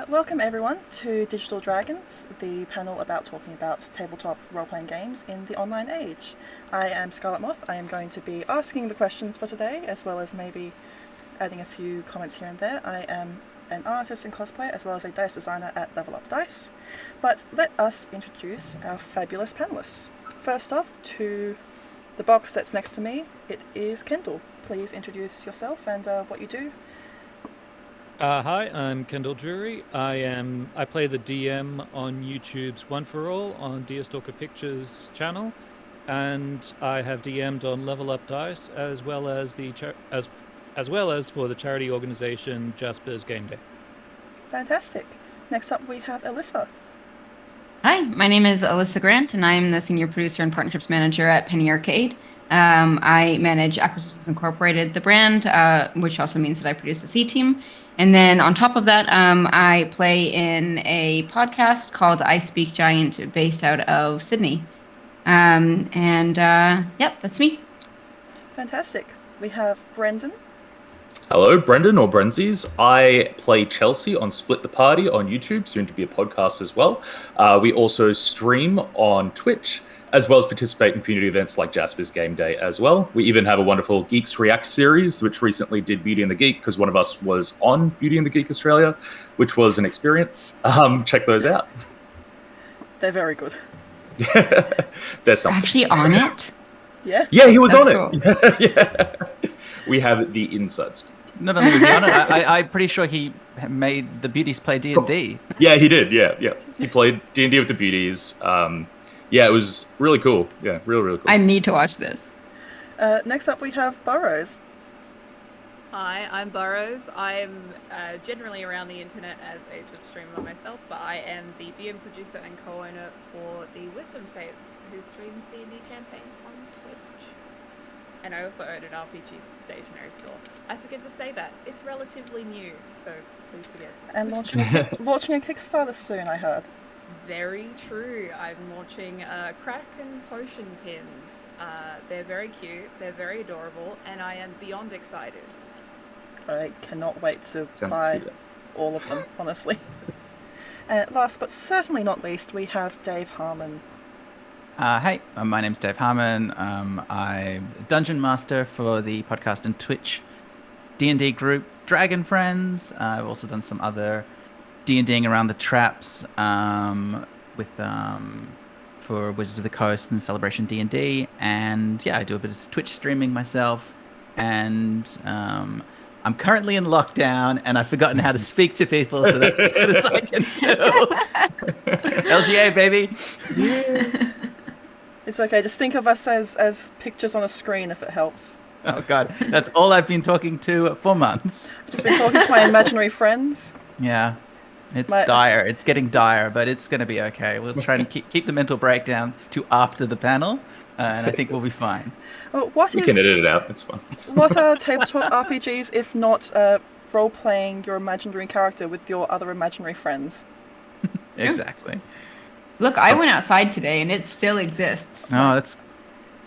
Welcome everyone to Digital Dragons, the panel about talking about tabletop role-playing games in the online age. I am Scarlet Moth. I am going to be asking the questions for today, as well as maybe adding a few comments here and there. I am an artist and cosplayer, as well as a dice designer at Level Up Dice. But let us introduce our fabulous panelists. First off, to the box that's next to me, it is Kendall. Please introduce yourself and what you do. Hi, I'm Kendall Drury. I play the DM on YouTube's One for All on Deerstalker Pictures channel, and I have DM'd on Level Up Dice as well as for the charity organization Jasper's Game Day. Fantastic. Next up we have Alyssa. Hi, my name is Alyssa Grant, and I'm the Senior Producer and Partnerships Manager at Penny Arcade. I manage Acquisitions Incorporated, the brand, which also means that I produce the C Team. And then on top of that, I play in a podcast called I Speak Giant, based out of Sydney. Yep, that's me. Fantastic. We have Brendan. Hello, Brendan or Brenzies. I play Chelsea on Split the Party on YouTube, soon to be a podcast as well. We also stream on Twitch, as well as participate in community events like Jasper's Game Day as well. We even have a wonderful Geeks React series, which recently did Beauty and the Geek, because one of us was on Beauty and the Geek Australia, which was an experience. Check those out. They're very good. There's something. Actually on it? Yeah? Yeah, he was That's on cool. it. Yeah. We have the insights. Not only was he on it, I'm pretty sure he made the beauties play D&D. Yeah, he did. Yeah. He played D&D with the beauties. Yeah, it was really cool. Yeah, really cool. I need to watch this. Next up we have Burrows. Hi, I'm Burrows. I'm generally around the internet as a Twitch streamer myself, but I am the DM producer and co-owner for the Wisdom Saves, who streams D&D campaigns on Twitch. And I also own an RPG stationery store. I forget to say that. It's relatively new, so please forgive. And launching a Kickstarter soon, I heard. Very true. I'm launching Kraken potion pins. They're very cute, they're very adorable, and I am beyond excited. I cannot wait to Sounds buy cute. all of them, honestly. And last but certainly not least, we have Dave Harmon. Hey, my name's Dave Harmon. I'm a dungeon master for the podcast and Twitch D&D group Dragon Friends. I've also done some other D&Ding around the traps for Wizards of the Coast and Celebration D&D. And yeah, I do a bit of Twitch streaming myself. And I'm currently in lockdown, and I've forgotten how to speak to people, so that's as good as I can do. LGA, baby. It's okay, just think of us as pictures on a screen if it helps. Oh god, that's all I've been talking to for months. I've just been talking to my imaginary friends. Yeah, it's dire. It's getting dire, but it's going to be okay. We'll try and keep the mental breakdown to after the panel, and I think we'll be fine. Well, We can edit it out. It's fun. what are tabletop RPGs if not role-playing your imaginary character with your other imaginary friends? Exactly. Look, I went outside today, and it still exists. Oh, that's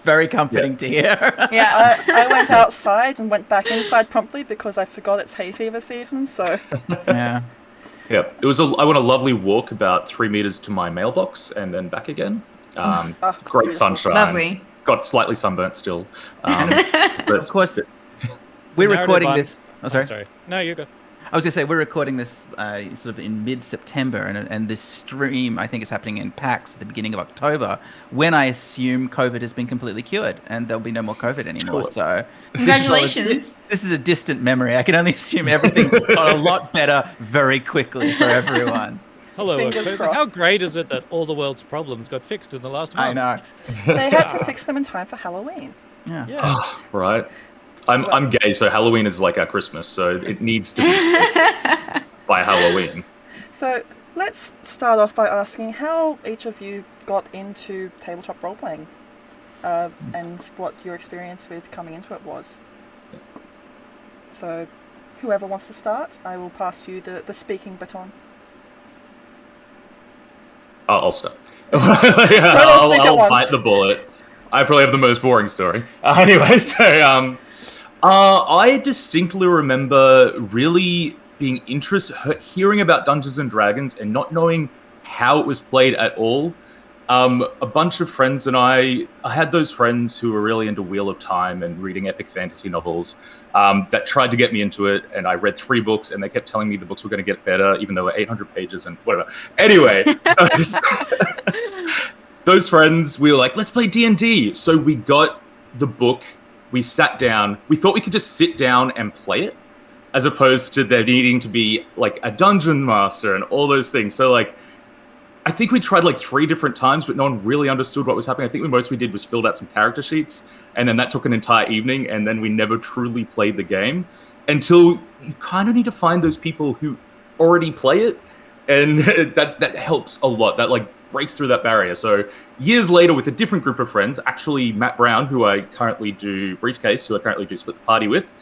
very comforting to hear. Yeah. I went outside and went back inside promptly because I forgot it's hay fever season, so... Yeah. Yeah, I went a lovely walk about 3 meters to my mailbox and then back again. Great beautiful. sunshine. Lovely. Got slightly sunburnt still. But Of course, we're narrative recording on- this. Oh, sorry. Sorry. No, you go. I was going to say, we're recording this sort of in mid-September, and this stream, I think, is happening in PAX at the beginning of October, when I assume COVID has been completely cured, and there'll be no more COVID anymore. Sure. So Congratulations. This is a distant memory. I can only assume everything got a lot better very quickly for everyone. Hello, Fingers October. crossed. How great is it that all the world's problems got fixed in the last month? I know. They had to fix them in time for Halloween. Yeah. Yeah. right. I'm gay, so Halloween is like our Christmas, so it needs to be by Halloween. So let's start off by asking how each of you got into tabletop role-playing and what your experience with coming into it was. So whoever wants to start, I will pass you the speaking baton. I'll start. all speak at I'll once. bite the bullet. I probably have the most boring story. Anyway, so I distinctly remember really being hearing about Dungeons and Dragons and not knowing how it was played at all. A bunch of friends and I had those friends who were really into Wheel of Time and reading epic fantasy novels that tried to get me into it. And I read 3 books and they kept telling me the books were going to get better, even though they were 800 pages and whatever. Anyway, those friends, we were like, let's play D&D. So we got the book, we sat down, we thought we could just sit down and play it, as opposed to there needing to be like a dungeon master and all those things. So like, I think we tried like 3 different times, but no one really understood what was happening. I think the most we did was filled out some character sheets, and then that took an entire evening, and then we never truly played the game until you kind of need to find those people who already play it, and that helps a lot. That like breaks through that barrier. So years later, with a different group of friends, actually Matt Brown, who I currently do Briefcase, who I currently do Split the Party with,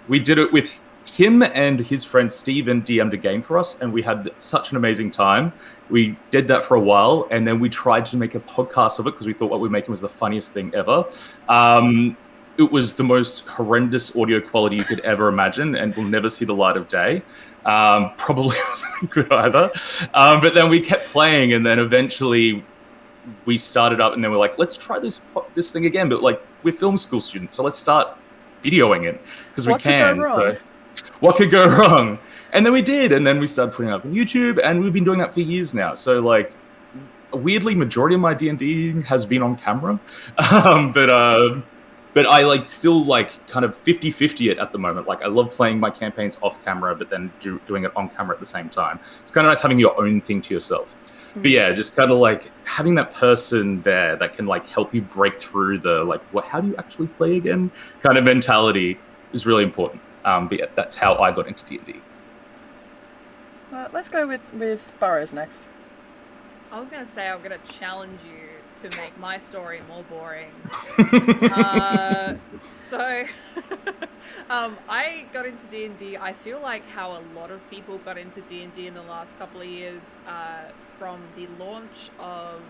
we did it with him and his friend Steven DM'd a game for us, and we had such an amazing time. We did that for a while, and then we tried to make a podcast of it because we thought what we were making was the funniest thing ever. It was the most horrendous audio quality you could ever imagine and will never see the light of day. Probably wasn't good either. But then we kept playing, and then eventually we started up, and then we're like, let's try this thing again. But like, we're film school students, so let's start videoing it because we can. So what could go wrong? And then we did, and then we started putting it up on YouTube, and we've been doing that for years now. So like, weirdly, majority of my D&D has been on camera, but I like still like kind of 50-50 it at the moment. Like I love playing my campaigns off camera, but then doing it on camera at the same time. It's kind of nice having your own thing to yourself. Mm-hmm. But yeah, just kind of like having that person there that can like help you break through the like, how do you actually play again kind of mentality is really important. But yeah, that's how I got into D&D. Let's go with Burrows next. I was going to say I'm going to challenge you to make my story more boring. So I got into D&D. I feel like how a lot of people got into D&D in the last couple of years from the launch of...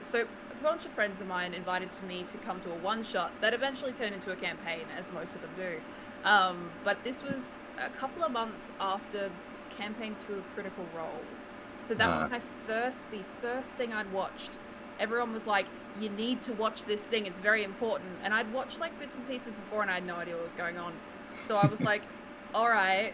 So a bunch of friends of mine invited me to come to a one-shot that eventually turned into a campaign, as most of them do. But this was a couple of months after campaign 2 of Critical Role. So that was the first thing I'd watched. Everyone was like, you need to watch this thing, it's very important. And I'd watched like bits and pieces before and I had no idea what was going on. So I was like, all right,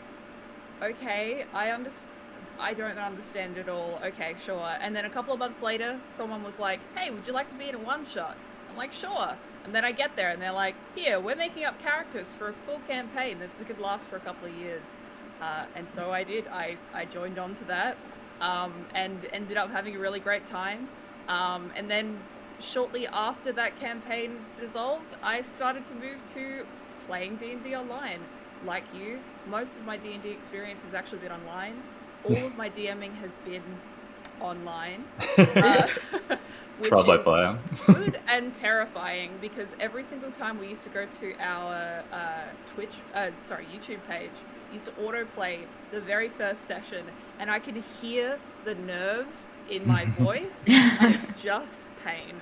okay, I don't understand it all. Okay, sure. And then a couple of months later, someone was like, hey, would you like to be in a one-shot? I'm like, sure. And then I get there and they're like, here, we're making up characters for a full campaign. This could last for a couple of years. And so I did. I joined on to that and ended up having a really great time. And then shortly after that campaign dissolved, I started to move to playing D&D online. Like you, most of my D&D experience has actually been online. All of my DMing has been online. Trial by fire. Good and terrifying, because every single time we used to go to our YouTube page, used to autoplay the very first session, and I can hear the nerves in my voice, and it's just pain.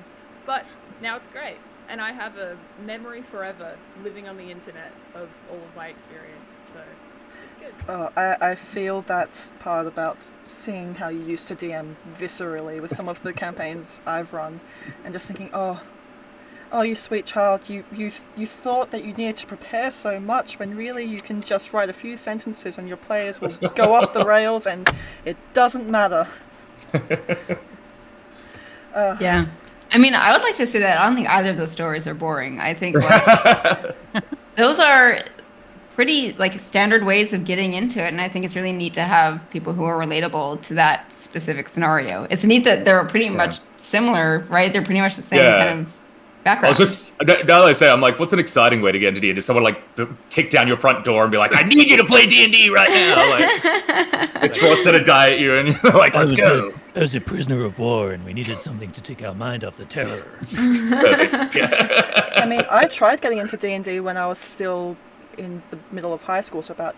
But now it's great, and I have a memory forever living on the internet of all of my experience, so it's good. Oh, I feel that's part about seeing how you used to DM viscerally with some of the campaigns I've run, and just thinking, oh, you sweet child, you thought that you needed to prepare so much when really you can just write a few sentences and your players will go off the rails and it doesn't matter. Yeah. I mean, I would like to say that I don't think either of those stories are boring. I think like, those are pretty like standard ways of getting into it, and I think it's really neat to have people who are relatable to that specific scenario. It's neat that they're pretty much similar, right? They're pretty much the same kind of background. I was just, now that I say, I'm like, what's an exciting way to get into D&D? Someone like kick down your front door and be like, I need you to play D&D right now. Like, it's forced to die at you, and you're like, let's go. I was a prisoner of war, and we needed something to take our mind off the terror. Perfect. Yeah. I mean, I tried getting into D&D when I was still in the middle of high school, so about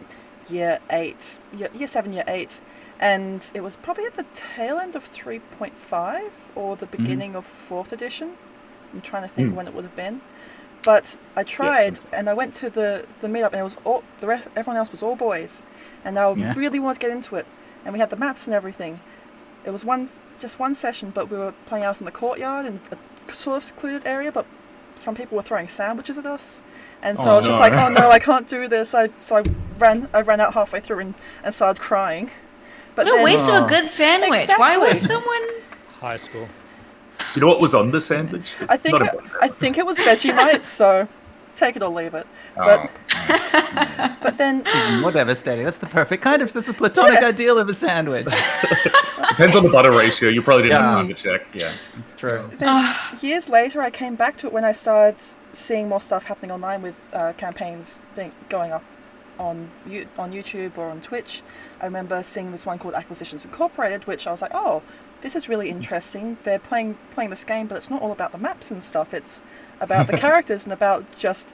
year 7, year 8. And it was probably at the tail end of 3.5 or the beginning of 4th edition. I'm trying to think when it would have been. But I tried, and I went to the meetup, and it was all everyone else was all boys, and I really wanted to get into it. And we had the maps and everything. It was just one session, but we were playing out in the courtyard in a sort of secluded area, but some people were throwing sandwiches at us. And so I was just like, oh no, I can't do this. So I ran out halfway through and started crying. But what a waste of a good sandwich. Exactly. Why would someone... High school. Do you know what was on the sandwich? I think it was Vegemite, so take it or leave it. But then Even more devastating. That's the perfect kind of. That's a platonic ideal of a sandwich. Depends on the butter ratio. You probably didn't have time to check. Yeah, It's true. then years later, I came back to it when I started seeing more stuff happening online with campaigns going up on YouTube or on Twitch. I remember seeing this one called Acquisitions Incorporated, which I was like, oh, this is really interesting. They're playing this game, but it's not all about the maps and stuff. It's about the characters and about just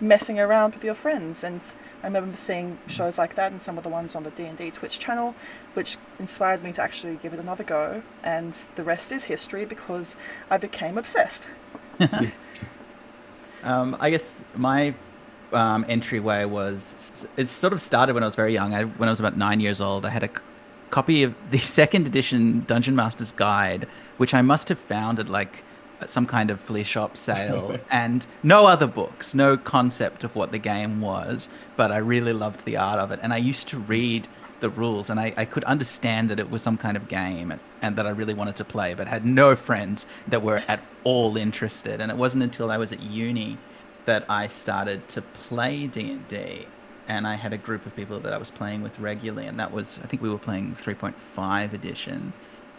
messing around with your friends. And I remember seeing shows like that and some of the ones on the D&D Twitch channel, which inspired me to actually give it another go. And the rest is history because I became obsessed. I guess my entryway was, it sort of started when I was very young. When I was about 9 years old, I had a copy of the second edition Dungeon Master's Guide, which I must have found at like some kind of flea shop sale, and no other books, no concept of what the game was, but I really loved the art of it. And I used to read the rules, and I could understand that it was some kind of game and that I really wanted to play, but had no friends that were at all interested. And it wasn't until I was at uni that I started to play D&D, and I had a group of people that I was playing with regularly, and that was, I think we were playing 3.5 edition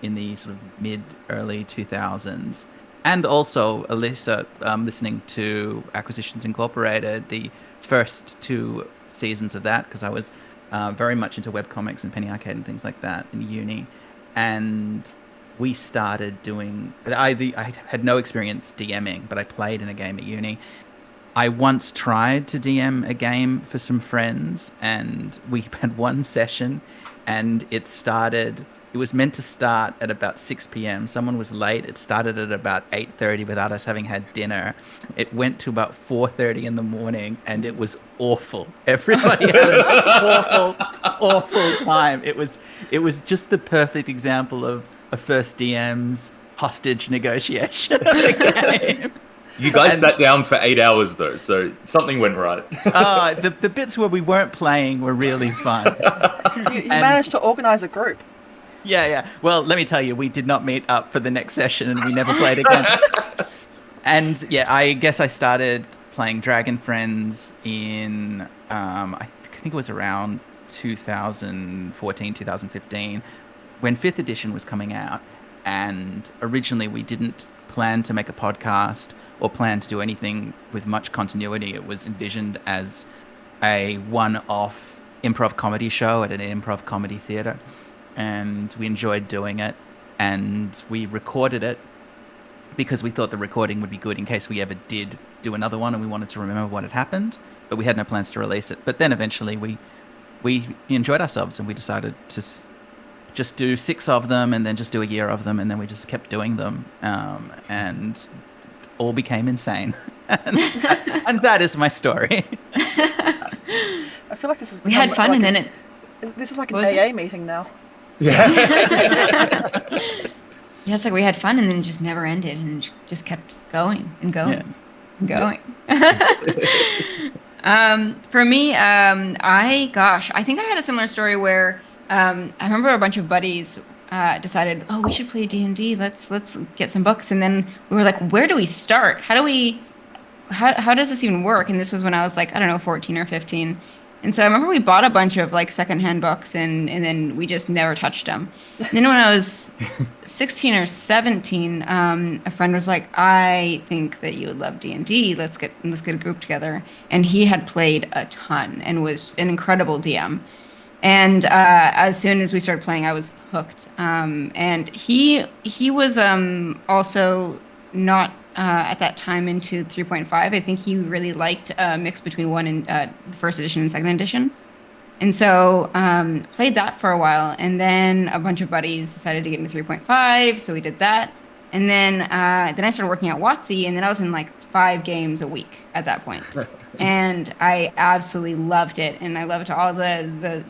in the sort of early 2000s. And also Alyssa, listening to Acquisitions Incorporated, the first 2 seasons of that, because I was very much into webcomics and Penny Arcade and things like that in uni. And we started doing, I had no experience DMing, but I played in a game at uni. I once tried to DM a game for some friends, and we had one session, and it was meant to start at about 6 p.m. Someone was late. It started at about 8:30 without us having had dinner. It went to about 4:30 in the morning, and it was awful. Everybody had an awful time. It was just the perfect example of a first DM's hostage negotiation of the game. You guys sat down for 8 hours though, so something went right. The bits where we weren't playing were really fun. You managed to organise a group. Yeah. Well, let me tell you, we did not meet up for the next session, and we never played again. And yeah, I guess I started playing Dragon Friends in, I think it was around 2014, 2015, when 5th edition was coming out. And originally we didn't plan to make a podcast or plan to do anything with much continuity. It was envisioned as a one-off improv comedy show at an improv comedy theatre. And we enjoyed doing it, and we recorded it because we thought the recording would be good in case we ever did do another one and we wanted to remember what had happened, but we had no plans to release it. But then eventually we enjoyed ourselves, and we decided to just do 6 of them and then just do a year of them, and then we just kept doing them, and all became insane. and that is my story. I feel like this is. We had fun, and then this is like an AA meeting now. Yeah. Yeah, it's like we had fun, and then it just never ended, and it just kept going and going and going. For me, I think I had a similar story where I remember a bunch of buddies decided, oh, we should play D&D. Let's get some books, and then we were like, where do we start? How does this even work? And this was when I was like, I don't know, 14 or 15. And so I remember we bought a bunch of like secondhand books, and then we just never touched them. And then when I was 16 or 17, a friend was like, I think that you would love D&D. Let's get a group together. And he had played a ton and was an incredible DM. And as soon as we started playing, I was hooked. And he was also not at that time into 3.5. I think he really liked a mix between 1 and first edition and second edition. And so played that for a while. And then a bunch of buddies decided to get into 3.5. So we did that. And then I started working at WotC, and then I was in like 5 games a week at that point. And I absolutely loved it, and I loved all the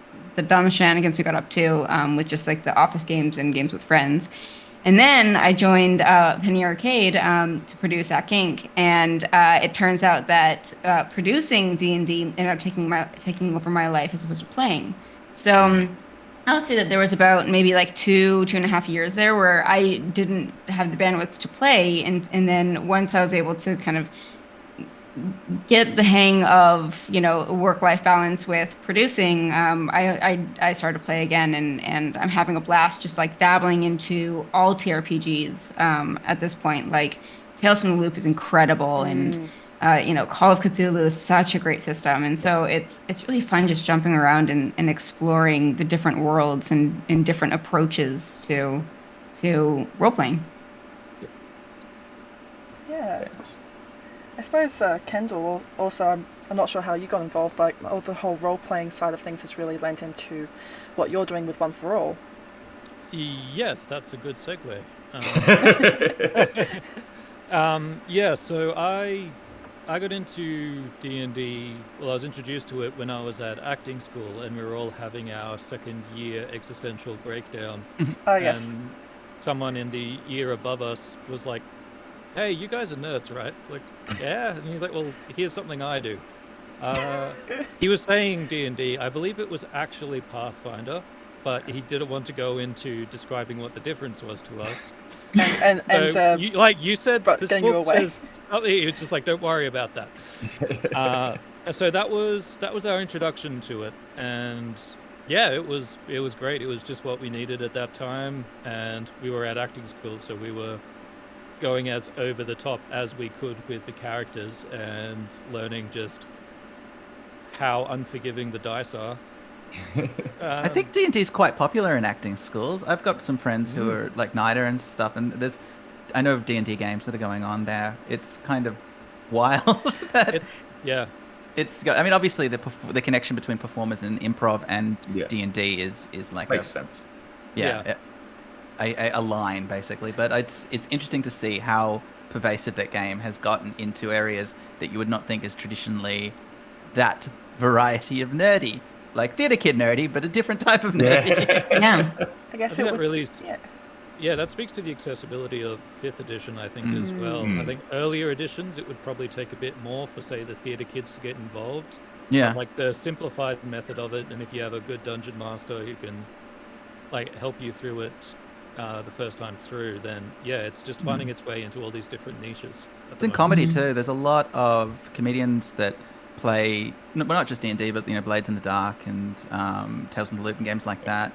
dumb shenanigans we got up to with just like the office games and games with friends. And then I joined Penny Arcade to produce Ack Inc. And it turns out that producing D&D ended up taking over my life as opposed to playing. So I would say that there was about maybe like 2.5 years there where I didn't have the bandwidth to play, and then once I was able to kind of get the hang of work-life balance with producing, I started to play again, and I'm having a blast just like dabbling into all TRPGs at this point. Like Tales from the Loop is incredible, and Call of Cthulhu is such a great system, and so it's really fun just jumping around and exploring the different worlds and different approaches to role-playing. Yeah. I suppose Kendall, also, I'm not sure how you got involved, but all the whole role-playing side of things has really lent into what you're doing with One for All. Yes, that's a good segue. So I got into D&D, well, I was introduced to it when I was at acting school, and we were all having our second year existential breakdown. Oh, yes. And someone in the year above us was like, hey, you guys are nerds, right? Like, yeah. And he's like, well, here's something I do. He was saying D&D. I believe it was actually Pathfinder, but he didn't want to go into describing what the difference was to us. You said, but this getting you book away. says something. He was just like, don't worry about that. So that was our introduction to it, and yeah, it was great. It was just what we needed at that time, and we were at acting school, so we were going as over the top as we could with the characters and learning just how unforgiving the dice are. I think D&D is quite popular in acting schools. I've got some friends who are like NIDA and stuff, and I know of D&D games that are going on there. It's kind of wild. I mean, obviously the connection between performers and improv and D&D is like makes sense. A line basically, but it's interesting to see how pervasive that game has gotten into areas that you would not think is traditionally that variety of nerdy, like theater kid nerdy, but a different type of nerdy. Yeah. I guess I it think would. that really, Yeah. that speaks to the accessibility of 5th edition, I think, as well. I think earlier editions, it would probably take a bit more for, say, the theater kids to get involved. Yeah. Like the simplified method of it, and if you have a good dungeon master who can like help you through it the first time through, then it's just finding its way into all these different niches. It's in comedy too. There's a lot of comedians that play, not just D&D, but Blades in the Dark and Tales from the Loop and games like that.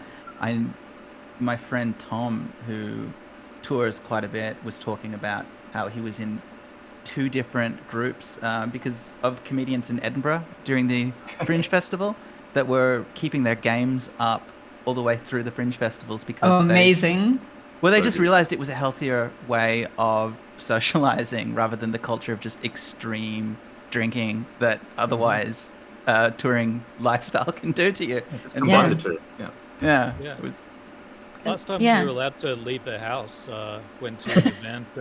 My friend Tom, who tours quite a bit, was talking about how he was in 2 different groups because of comedians in Edinburgh during the Fringe Festival that were keeping their games up all the way through the Fringe Festivals because amazing. They just realized it was a healthier way of socializing rather than the culture of just extreme drinking that otherwise touring lifestyle can do to you. And combine the two. Yeah. Yeah. It was, Last time we were allowed to leave the house, went to an event,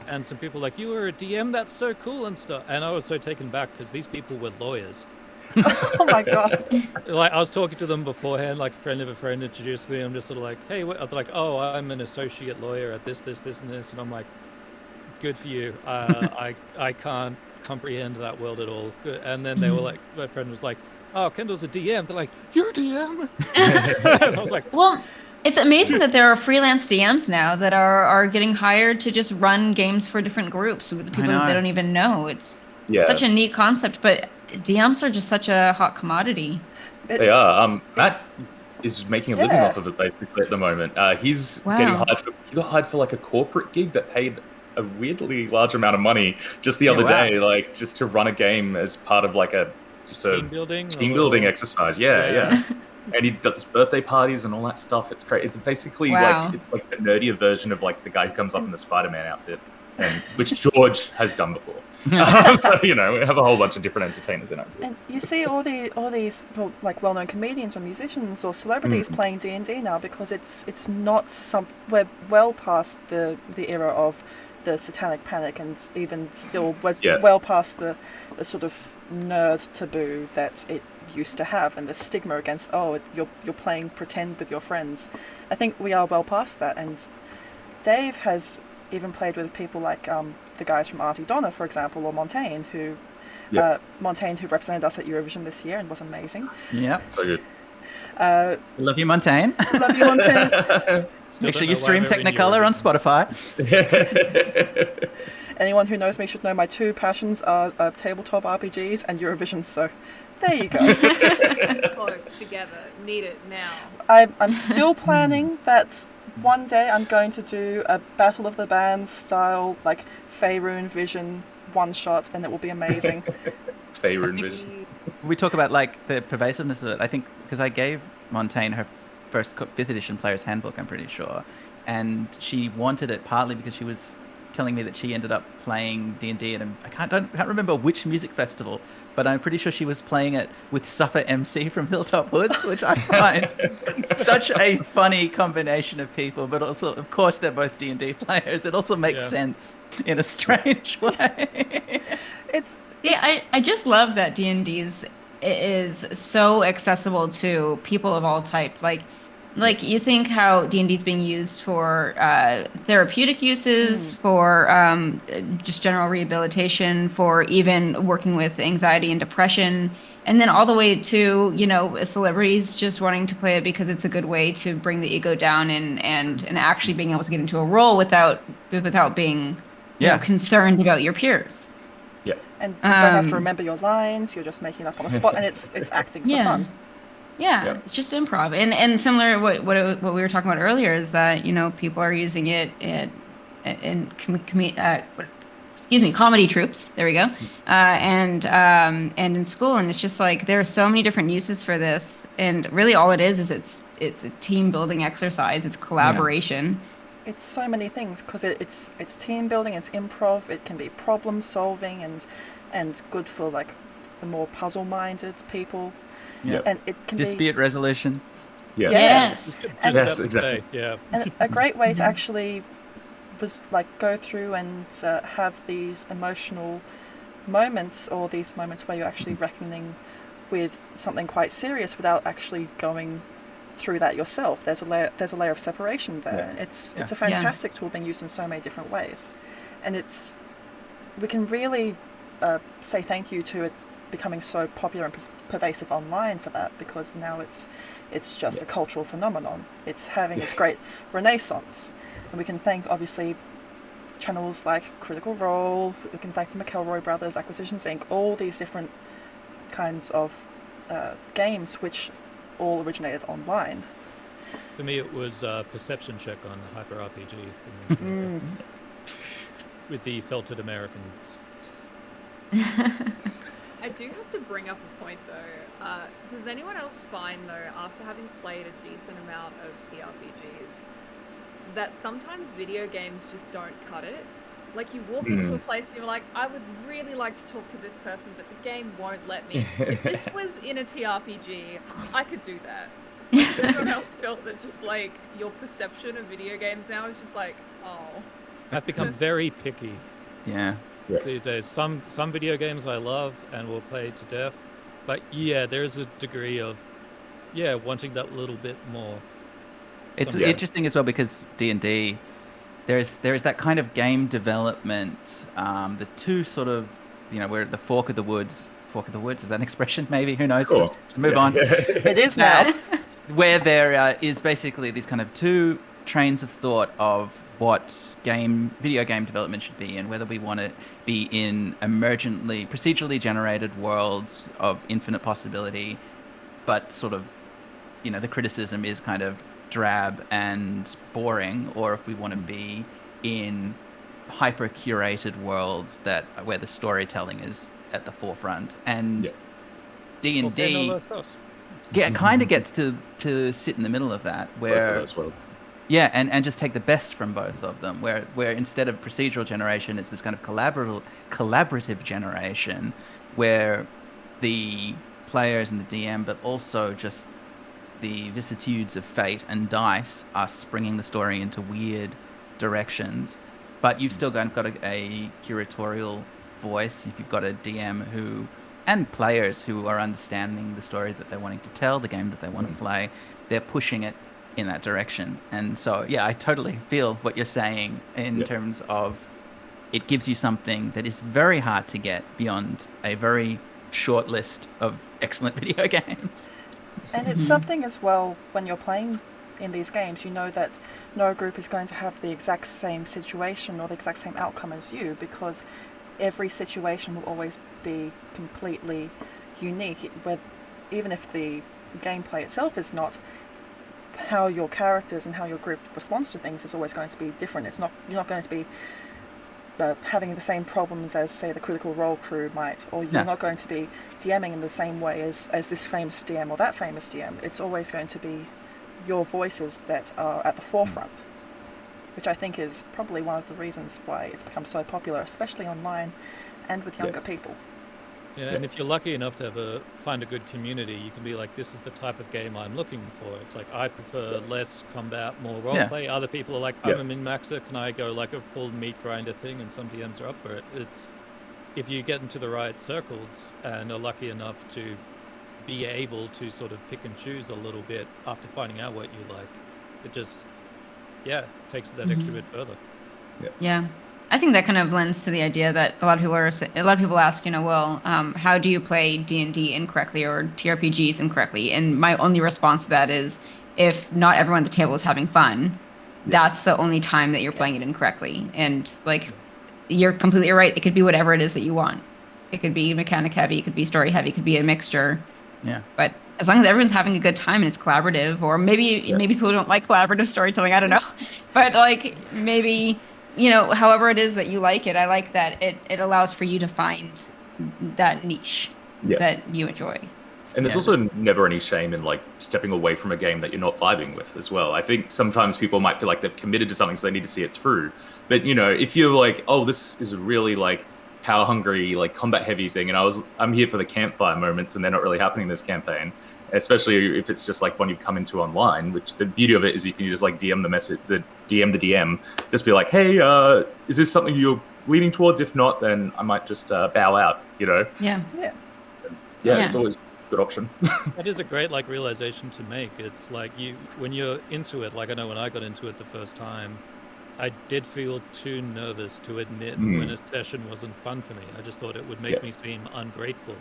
and some people were like, you were a DM, that's so cool and stuff. And I was so taken back because these people were lawyers. Oh my god. Like I was talking to them beforehand, like a friend of a friend introduced me. I'm just sort of like, hey, they're like, oh, I'm an associate lawyer at this, and this, and I'm like, good for you. I can't comprehend that world at all. And then they were like, my friend was like, oh, Kendall's a DM. They're like, you're a DM? And I was like, well, it's amazing that there are freelance DMs now that are getting hired to just run games for different groups with people that they don't even know. It's such a neat concept, but DMs are just such a hot commodity. They are. Matt is making a living off of it basically at the moment. He's getting hired he got hired for like a corporate gig that paid a weirdly large amount of money just the other day, like just to run a game as part of like a team building exercise. Yeah. And he does birthday parties and all that stuff. It's great. It's basically like the nerdier version of like the guy who comes up in the Spider-Man outfit, and which George has done before. So we have a whole bunch of different entertainers in our group. And you see all these well-known comedians or musicians or celebrities playing D&D now, because it's not we're well past the era of the Satanic Panic, and even still we're well past the sort of nerd taboo that it used to have, and the stigma against you're playing pretend with your friends. I think we are well past that, and Dave has even played with people like the guys from Auntie Donna, for example, or Montaigne, who represented us at Eurovision this year and was amazing. Yeah. So good. Love you, Montaigne. Love you, Montaigne. Make sure you stream Technicolor on Spotify. Anyone who knows me should know my two passions are tabletop RPGs and Eurovision, so there you go. Both together. Need it now. I'm still planning that one day I'm going to do a Battle of the Bands style, like Faerun Vision one-shot, and it will be amazing. Faerun Vision. We talk about like the pervasiveness of it. I think because I gave Montaigne her first 5th edition player's handbook, I'm pretty sure, and she wanted it partly because she was telling me that she ended up playing D&D at I can't remember which music festival, but I'm pretty sure she was playing it with Suffer MC from Hilltop Hoods, which I find such a funny combination of people, but also, of course, they're both D&D players. It also makes sense in a strange way. I just love that D&D is so accessible to people of all type. Like you think how D&D is being used for therapeutic uses, for just general rehabilitation, for even working with anxiety and depression, and then all the way to celebrities just wanting to play it because it's a good way to bring the ego down and actually being able to get into a role without being concerned about your peers. Yeah. And you don't have to remember your lines, you're just making up on the spot, and it's acting for fun. Yeah, it's just improv, and similar what we were talking about earlier is that people are using it in comedy troupes. There we go, and in school, and it's just like there are so many different uses for this, and really all it is it's a team building exercise. It's collaboration. It's so many things because it's team building, it's improv, it can be problem solving and good for like the more puzzle minded people. Yeah. And it can dispute resolution. Yeah. Yes. Yes, exactly. Yeah. And a great way to actually go through and have these emotional moments, or these moments where you're actually reckoning with something quite serious without actually going through that yourself. There's a layer of separation there. Yeah. It's a fantastic tool being used in so many different ways, and we can really say thank you to it becoming so popular and pervasive online for that, because now it's just a cultural phenomenon. It's having its great renaissance, and we can thank obviously channels like Critical Role, we can thank the McElroy Brothers, Acquisitions Inc., all these different kinds of games which all originated online. For me, it was Perception Check on Hyper RPG with the felted Americans. I do have to bring up a point though. Does anyone else find though, after having played a decent amount of TRPGs, that sometimes video games just don't cut it? Like you walk into a place and you're like, I would really like to talk to this person, but the game won't let me. If this was in a TRPG, I could do that. Like, everyone else felt that just like your perception of video games now is just like, oh. I've become very picky. Yeah. These days, some video games I love and will play to death, but there's a degree of wanting that little bit more. It's interesting as well because D&D, there is that kind of game development. The two sort of we're at the fork of the woods. Fork of the woods, is that an expression? Maybe, who knows? Cool. Let's move on. It is now. Where there is basically these kind of two trains of thought of what video game development should be, and whether we want to be in emergently, procedurally generated worlds of infinite possibility, but sort of, the criticism is kind of drab and boring, or if we want to be in hyper curated worlds where the storytelling is at the forefront. And D&D kind of gets to sit in the middle of that, where Yeah, and just take the best from both of them. Where instead of procedural generation, it's this kind of collaborative generation, where the players and the DM, but also just the vicissitudes of fate and dice are springing the story into weird directions. But you've still got a curatorial voice. If you've got a DM who and players who are understanding the story that they're wanting to tell, the game that they want to play, they're pushing it in that direction. And so, yeah, I totally feel what you're saying in terms of it gives you something that is very hard to get beyond a very short list of excellent video games. And it's something as well, when you're playing in these games, you know that no group is going to have the exact same situation or the exact same outcome as you, because every situation will always be completely unique, even if the gameplay itself is not, how your characters and how your group responds to things is always going to be different. You're not going to be having the same problems as, say, the Critical Role crew might, or you're not going to be DMing in the same way as this famous DM or that famous DM. It's always going to be your voices that are at the forefront, which I think is probably one of the reasons why it's become so popular, especially online and with younger people. Yeah, and if you're lucky enough to find a good community, you can be like, this is the type of game I'm looking for. It's like, I prefer less combat, more roleplay. Other people are like, I'm a min-maxer, can I go like a full meat grinder thing? And some DMs are up for it. It's if you get into the right circles and are lucky enough to be able to sort of pick and choose a little bit after finding out what you like, it just, takes that extra bit further. Yeah. I think that kind of lends to the idea that a lot of people ask, well, how do you play D&D incorrectly or TRPGs incorrectly? And my only response to that is, if not everyone at the table is having fun, that's the only time that you're playing it incorrectly. And like, you're completely right. It could be whatever it is that you want. It could be mechanic heavy. It could be story heavy. It could be a mixture. Yeah. But as long as everyone's having a good time and it's collaborative, or maybe people don't like collaborative storytelling. I don't know. But like maybe, however it is that you like it, I like that it allows for you to find that niche that you enjoy. And there's also never any shame in like stepping away from a game that you're not vibing with as well. I think sometimes people might feel like they've committed to something, so they need to see it through. But if you're like, oh, this is a really like power hungry, like combat heavy thing, and I'm here for the campfire moments, and they're not really happening in this campaign. Especially if it's just like one you've come into online, which the beauty of it is you can just like DM the DM, just be like, hey, is this something you're leaning towards? If not, then I might just bow out, Yeah. It's always a good option. That is a great like realization to make. It's like when you're into it, like I know when I got into it the first time, I did feel too nervous to admit when a session wasn't fun for me. I just thought it would make me seem ungrateful.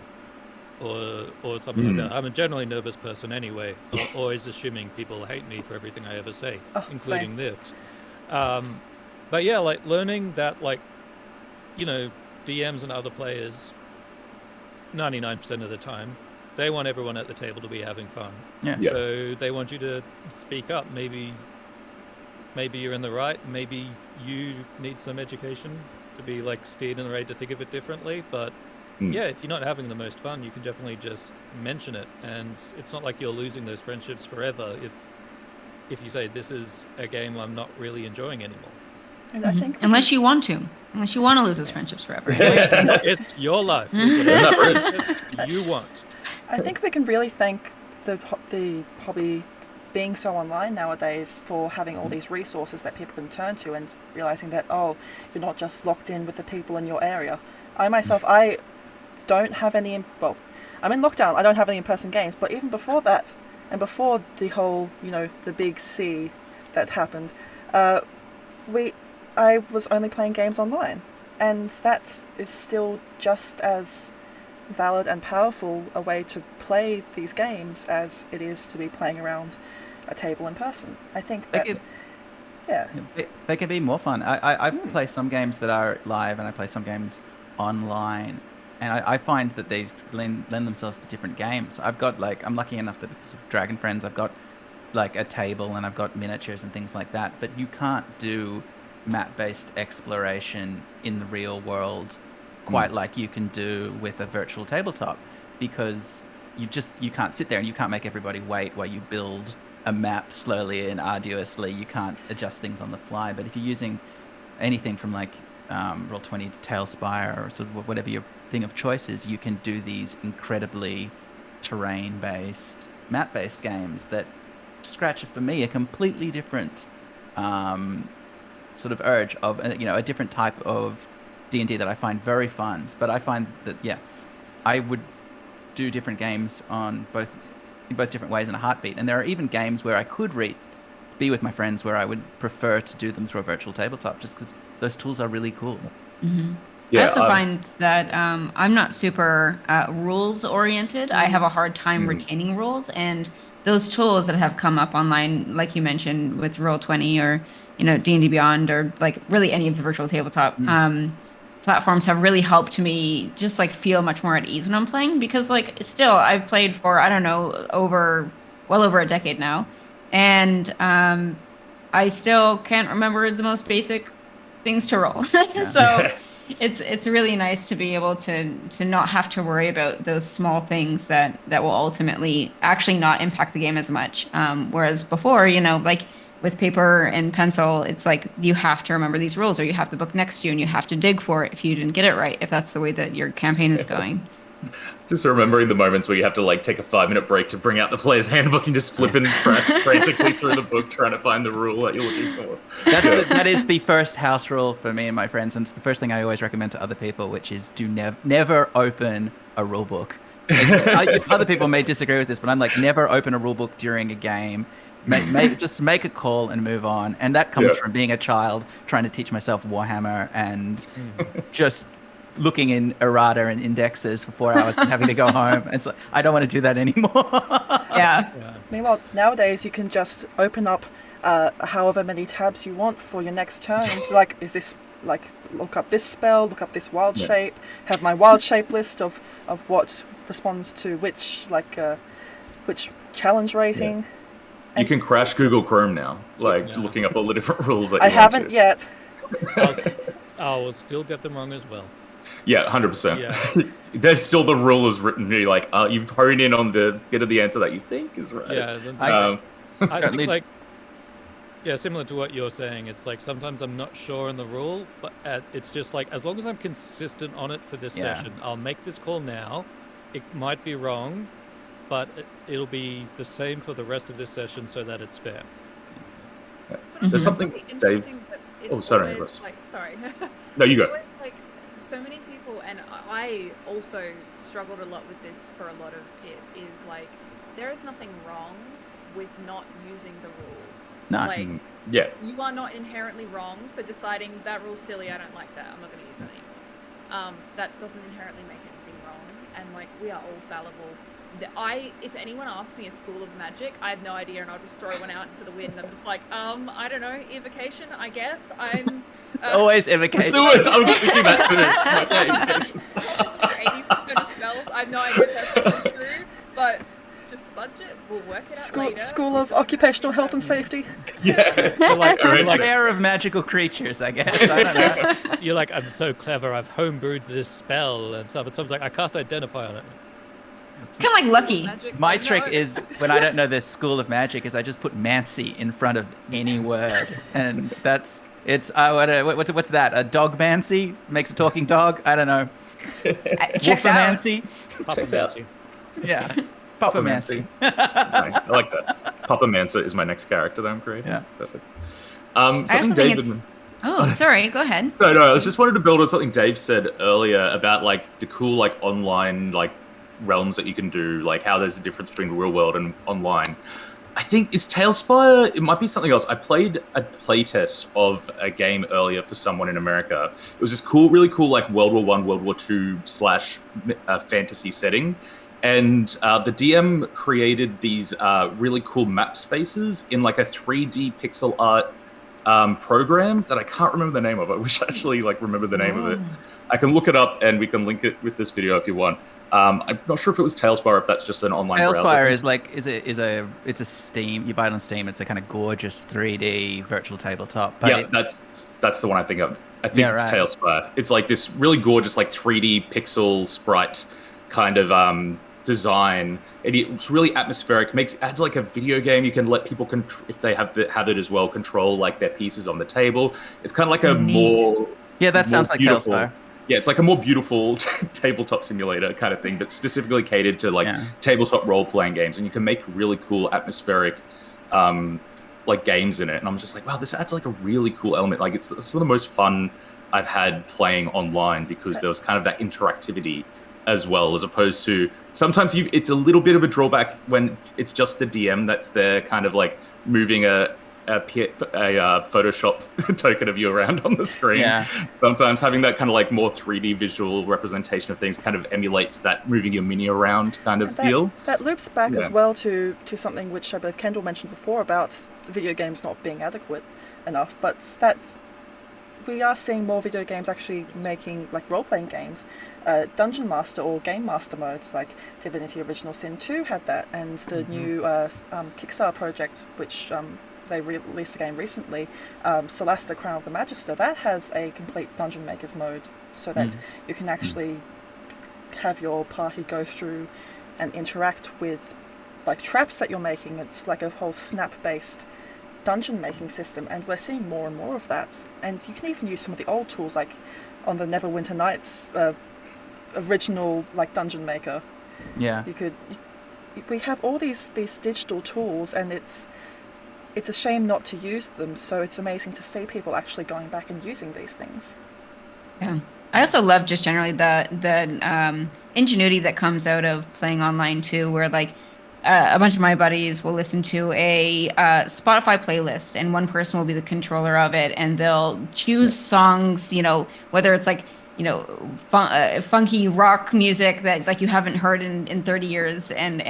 Or something like that. I'm a generally nervous person anyway, always assuming people hate me for everything I ever say, including this. But yeah, like learning that like, DMs and other players, 99% of the time, they want everyone at the table to be having fun. Yeah. So they want you to speak up. Maybe you're in the right, maybe you need some education to be like steered in the right to think of it differently, but if you're not having the most fun, you can definitely just mention it, and it's not like you're losing those friendships forever if you say this is a game I'm not really enjoying anymore. And I think unless you want to lose those friendships forever. It's your life. You want. I think we can really thank the hobby being so online nowadays for having all these resources that people can turn to, and realizing that you're not just locked in with the people in your area. I don't have any, I'm in lockdown, I don't have any in-person games, but even before that, and before the whole, the big C that happened, I was only playing games online, and that is still just as valid and powerful a way to play these games as it is to be playing around a table in person. I think that, they can be more fun. I play some games that are live, and I play some games online. And I find that they lend themselves to different games. I've got I'm lucky enough that because of Dragon Friends, I've got like a table and I've got miniatures and things like that. But you can't do map-based exploration in the real world quite like you can do with a virtual tabletop, because you can't sit there and you can't make everybody wait while you build a map slowly and arduously. You can't adjust things on the fly. But if you're using anything from like Roll20 to Tailspire or sort of whatever your thing of choice is, you can do these incredibly terrain-based, map-based games that scratch for me a completely different sort of urge of a different type of D&D that I find very fun. But I find that I would do different games in both different ways in a heartbeat. And there are even games where I could be with my friends where I would prefer to do them through a virtual tabletop, just because those tools are really cool. Mm-hmm. Yeah, I also find that I'm not super rules oriented. I have a hard time retaining rules, and those tools that have come up online, like you mentioned with Roll20 or D&D Beyond, or like really any of the virtual tabletop platforms, have really helped me just like feel much more at ease when I'm playing, because like still I've played for well over a decade now, and I still can't remember the most basic things to roll. So it's really nice to be able to not have to worry about those small things that will ultimately actually not impact the game as much. Whereas before, like with paper and pencil, it's like you have to remember these rules, or you have the book next to you and you have to dig for it if you didn't get it right, if that's the way that your campaign is going. Just remembering the moments where you have to like take a 5-minute break to bring out the player's handbook and just flip and frantically through the book trying to find the rule that you're looking for. That is the first house rule for me and my friends, and it's the first thing I always recommend to other people, which is do never open a rule book. Other people may disagree with this, but I'm like, never open a rule book during a game. Just make a call and move on. And that comes from being a child trying to teach myself Warhammer and just looking in errata and indexes for 4 hours and having to go home. And so I don't want to do that anymore. Yeah. Meanwhile, nowadays you can just open up however many tabs you want for your next turn. And like, is this like, look up this spell, look up this wild shape, have my wild shape list of what responds to which challenge rating. Yeah. You can crash Google Chrome now, looking up all the different rules that you I haven't yet. I will still get them wrong as well. Yeah, 100%. There's still the rule is written here, like you've honed in on the bit of the answer that you think is right. Yeah, I think similar to what you're saying, it's like sometimes I'm not sure on the rule, but it's just like as long as I'm consistent on it for this session, I'll make this call now. It might be wrong, but it'll be the same for the rest of this session so that it's fair. There's something, Dave. Oh, sorry. Sorry. No, you go. So many people, and I also struggled a lot with this for a lot of it, is like there is nothing wrong with not using the rule. No. You are not inherently wrong for deciding that rule's silly, I don't like that, I'm not going to use it anymore. That doesn't inherently make anything wrong, and like we are all fallible. If anyone asks me a school of magic, I have no idea, and I'll just throw one out into the wind. I'm just like, I don't know, evocation, I guess. It's always evocation. I was thinking that too. 80% of spells, I have no idea if that's actually true, but just fudge it. We'll work it out later. School of Occupational Health and Safety. Yeah. Aware of magical creatures, I guess. I don't know. You're like, I'm so clever. I've homebrewed this spell and stuff. And someone's like, I cast Identify on it. Kind of like Lucky. My trick is, when I don't know the school of magic, is I just put Mancy in front of any word, and what's that? A dog Mancy makes a talking dog? I don't know. Checks out. Mancy. Checks out. Yeah. Papa Mancy. I like that. Papa Mansa is my next character that I'm creating. Yeah. Perfect. I also think it's... Oh, sorry. Go ahead. No, I was just wanted to build on something Dave said earlier about like the cool like online like realms that you can do, like how there's a difference between real world and online. I think is Tailspire. It might be something else. I played a playtest of a game earlier for someone in America. It was this cool, really cool, like World War I, World War II / fantasy setting, and the DM created these really cool map spaces in like a 3D pixel art program that I can't remember the name of. I wish I actually like remember the name of it. I can look it up and we can link it with this video if you want. I'm not sure if it was Tailspire, if that's just an online browser. Tailspire is like it's a Steam. You buy it on Steam. It's a kind of gorgeous 3D virtual tabletop. But yeah, that's the one I think of. I think it's Tailspire. It's like this really gorgeous like 3D pixel sprite kind of design. It's really atmospheric. Adds like a video game. You can let people if they have it as well, control like their pieces on the table. It's kind of like a more that sounds like beautiful. Tailspire. Yeah, it's like a more beautiful tabletop simulator kind of thing, but specifically catered to like tabletop role-playing games, and you can make really cool atmospheric like games in it. And I'm just like, wow, this adds like a really cool element. Like it's some of the most fun I've had playing online, because there was kind of that interactivity as well, as opposed to sometimes it's a little bit of a drawback when it's just the DM that's there kind of like moving a Photoshop token of you around on the screen. Yeah. Sometimes having that kind of like more 3D visual representation of things kind of emulates that moving your mini around kind of feel. That loops back as well to something which I believe Kendall mentioned before about the video games not being adequate enough, but we are seeing more video games actually making like role-playing games, Dungeon Master or Game Master modes, like Divinity Original Sin 2 had that, and the new Kickstarter project, which they released the game recently, Solasta Crown of the Magister, that has a complete Dungeon Makers mode, so that you can actually have your party go through and interact with like traps that you're making. It's like a whole snap-based dungeon making system, and we're seeing more and more of that. And you can even use some of the old tools, like on the Neverwinter Nights original like dungeon maker. Yeah, we have all these digital tools, and it's a shame not to use them, so it's amazing to see people actually going back and using these things. Yeah, I also love just generally the ingenuity that comes out of playing online too, where like a bunch of my buddies will listen to a Spotify playlist, and one person will be the controller of it, and they'll choose songs, whether it's like, funky rock music that like you haven't heard in 30 years, and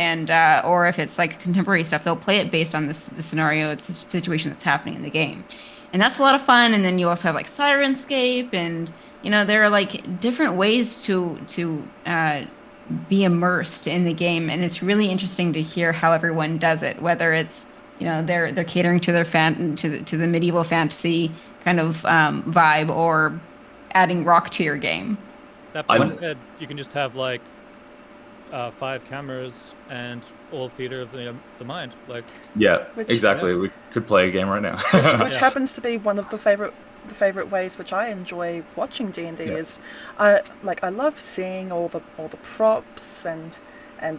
or if it's like contemporary stuff, they'll play it based on the scenario, it's a situation that's happening in the game. And that's a lot of fun. And then you also have like Sirenscape, and there are like different ways to be immersed in the game, and it's really interesting to hear how everyone does it, whether it's they're catering to their to the medieval fantasy kind of vibe, or adding rock to your game. That being said, you can just have like 5 cameras and all theater of the mind. Like exactly. We could play a game right now. which happens to be one of the favorite ways which I enjoy watching D&D is I love seeing all the props and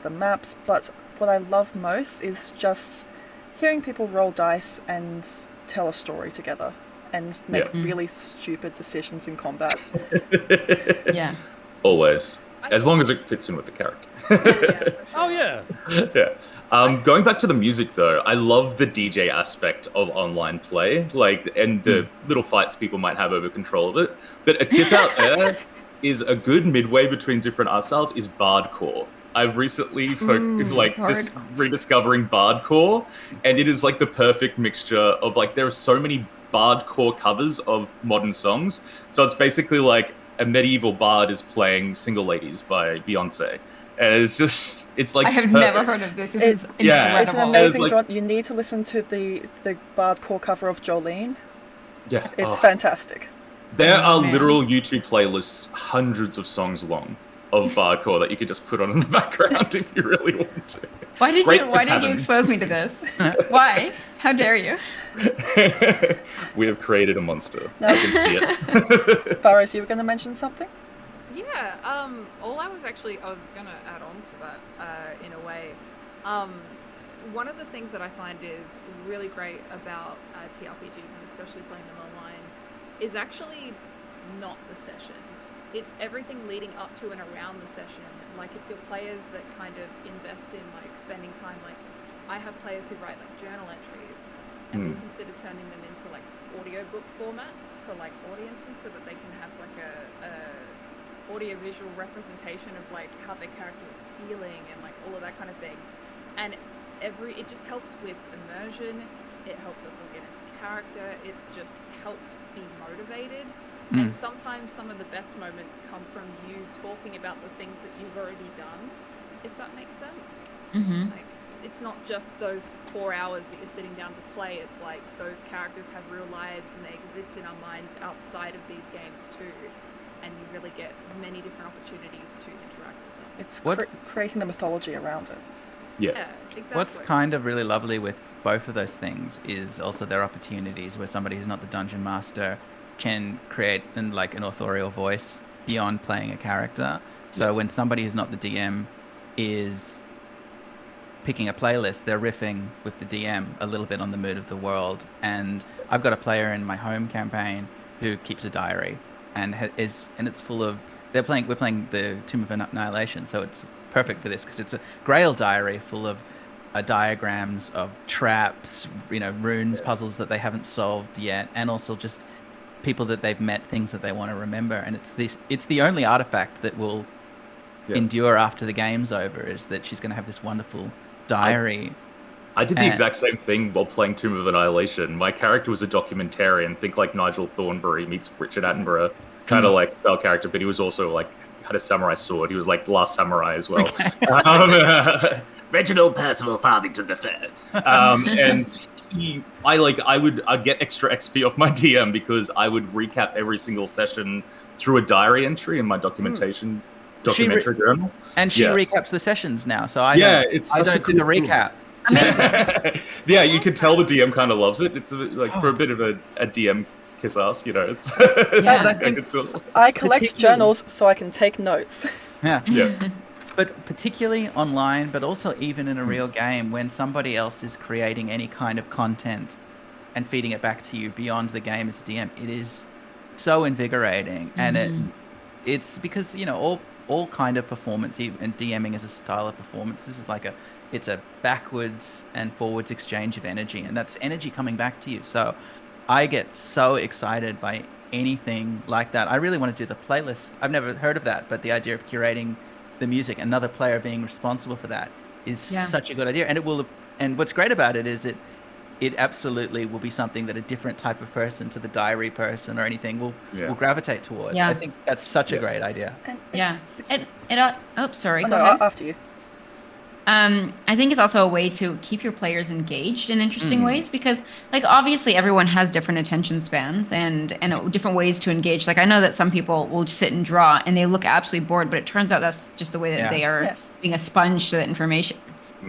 the maps, but what I love most is just hearing people roll dice and tell a story together and make really stupid decisions in combat. Always. As long as it fits in with the character. Oh yeah. Yeah. Going back to the music though, I love the DJ aspect of online play, and the little fights people might have over control of it. But a tip out there is a good midway between different art styles is bardcore. I've recently rediscovering bardcore, and it is like the perfect mixture of like there are so many bardcore covers of modern songs. So it's basically like a medieval bard is playing Single Ladies by Beyonce. And it's like I have never heard of this. This is incredible. It's an amazing genre. You need to listen to the bardcore cover of Jolene. Yeah. It's fantastic. There are literal YouTube playlists, hundreds of songs long, of bardcore that you could just put on in the background if you really want to. Why did you expose me to this? Why? How dare you? We have created a monster. No. I can see it. Burrows, you were going to mention something? Yeah, all I was going to add on to that in a way. One of the things that I find is really great about TRPGs, and especially playing them online, is actually not the session. It's everything leading up to and around the session. Like, it's your players that kind of invest in like spending time. Like, I have players who write like journal entries, and we consider turning them into like audiobook formats for like audiences, so that they can have like a audio-visual representation of like how their character is feeling and like all of that kind of thing. And it just helps with immersion. It helps us all get into character. It just helps be motivated. And sometimes some of the best moments come from you talking about the things that you've already done, if that makes sense. Like, it's not just those 4 hours that you're sitting down to play. It's like those characters have real lives and they exist in our minds outside of these games too. and you really get many different opportunities to interact with them. It's What's- creating the mythology around it. Yeah. Yeah, exactly. What's kind of really lovely with both of those things is also their opportunities where somebody who's not the dungeon master can create an authorial voice beyond playing a character. So when somebody who's not the DM is picking a playlist, they're riffing with the DM a little bit on the mood of the world. And I've got a player in my home campaign who keeps a diary, and it's full of we're playing the Tomb of Annihilation, so it's perfect for this because it's a Grail diary full of diagrams of traps, runes, puzzles that they haven't solved yet, and also just people that they've met, things that they want to remember. And it's the only artifact that will endure after the game's over, is that she's going to have this wonderful diary. I did the exact same thing while playing Tomb of Annihilation. My character was a documentarian. Think like Nigel Thornberry meets Richard Attenborough, kind of like style character, but he was also had a samurai sword. He was like Last Samurai as well. Reginald Percival Farthington III. And I'd get extra XP off my DM because I would recap every single session through a diary entry in my documentary journal. And she recaps the sessions now, so I don't do the recap. Amazing. Yeah, you can tell the DM kind of loves it. It's for a bit of a DM kiss ass, It's I collect journals so I can take notes. Yeah. But particularly online, but also even in a real game, when somebody else is creating any kind of content and feeding it back to you beyond the game as a DM, it is so invigorating. And it's because all kind of performance, and DMing is a style of performance. This is it's a backwards and forwards exchange of energy, and that's energy coming back to you. So I get so excited by anything like that. I really want to do the playlist. I've never heard of that, but the idea of curating the music, another player being responsible for that, is such a good idea. And what's great about it is it absolutely will be something that a different type of person to the diary person or anything will gravitate towards. Yeah. I think that's such a great idea. Sorry. Oh, go no, ahead. after you. I think it's also a way to keep your players engaged in interesting ways, because obviously everyone has different attention spans and different ways to engage. I know that some people will just sit and draw and they look absolutely bored, but it turns out that's just the way that they are being a sponge to that information.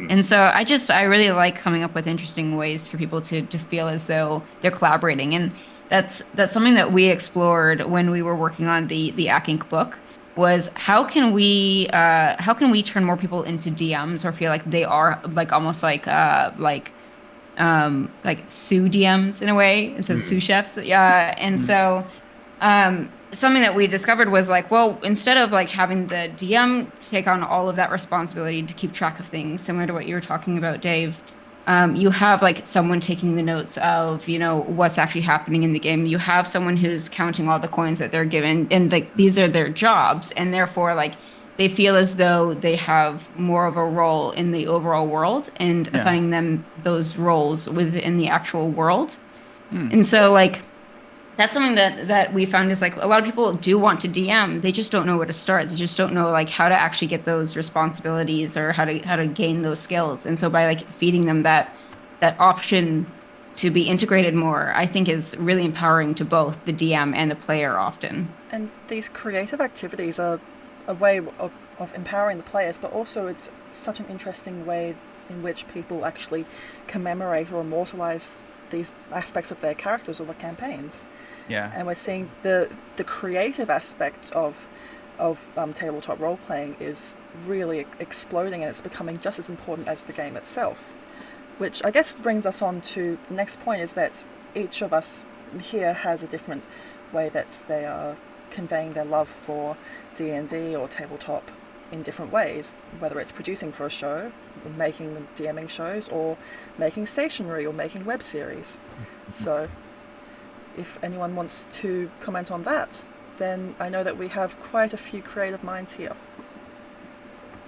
And so I really like coming up with interesting ways for people to feel as though they're collaborating. And that's something that we explored when we were working on the Ack Inc. book, was how can we turn more people into DMs, or feel like they are almost like sous DMs in a way instead of sous chefs. And so something that we discovered was instead of having the DM take on all of that responsibility to keep track of things, similar to what you were talking about, Dave, you have someone taking the notes of what's actually happening in the game. You have someone who's counting all the coins that they're given, and these are their jobs, and therefore they feel as though they have more of a role in the overall world, and assigning them those roles within the actual world. And so that's something that we found is a lot of people do want to DM. They just don't know where to start. They just don't know how to actually get those responsibilities or how to gain those skills. And so by feeding them that option to be integrated more, I think is really empowering to both the DM and the player often. And these creative activities are a way of empowering the players, but also it's such an interesting way in which people actually commemorate or immortalize these aspects of their characters or their campaigns. Yeah. And we're seeing the creative aspect of tabletop role playing is really exploding, and it's becoming just as important as the game itself. Which I guess brings us on to the next point, is that each of us here has a different way that they are conveying their love for D&D or tabletop in different ways, whether it's producing for a show, making DMing shows, or making stationery or making web series. So if anyone wants to comment on that, then I know that we have quite a few creative minds here.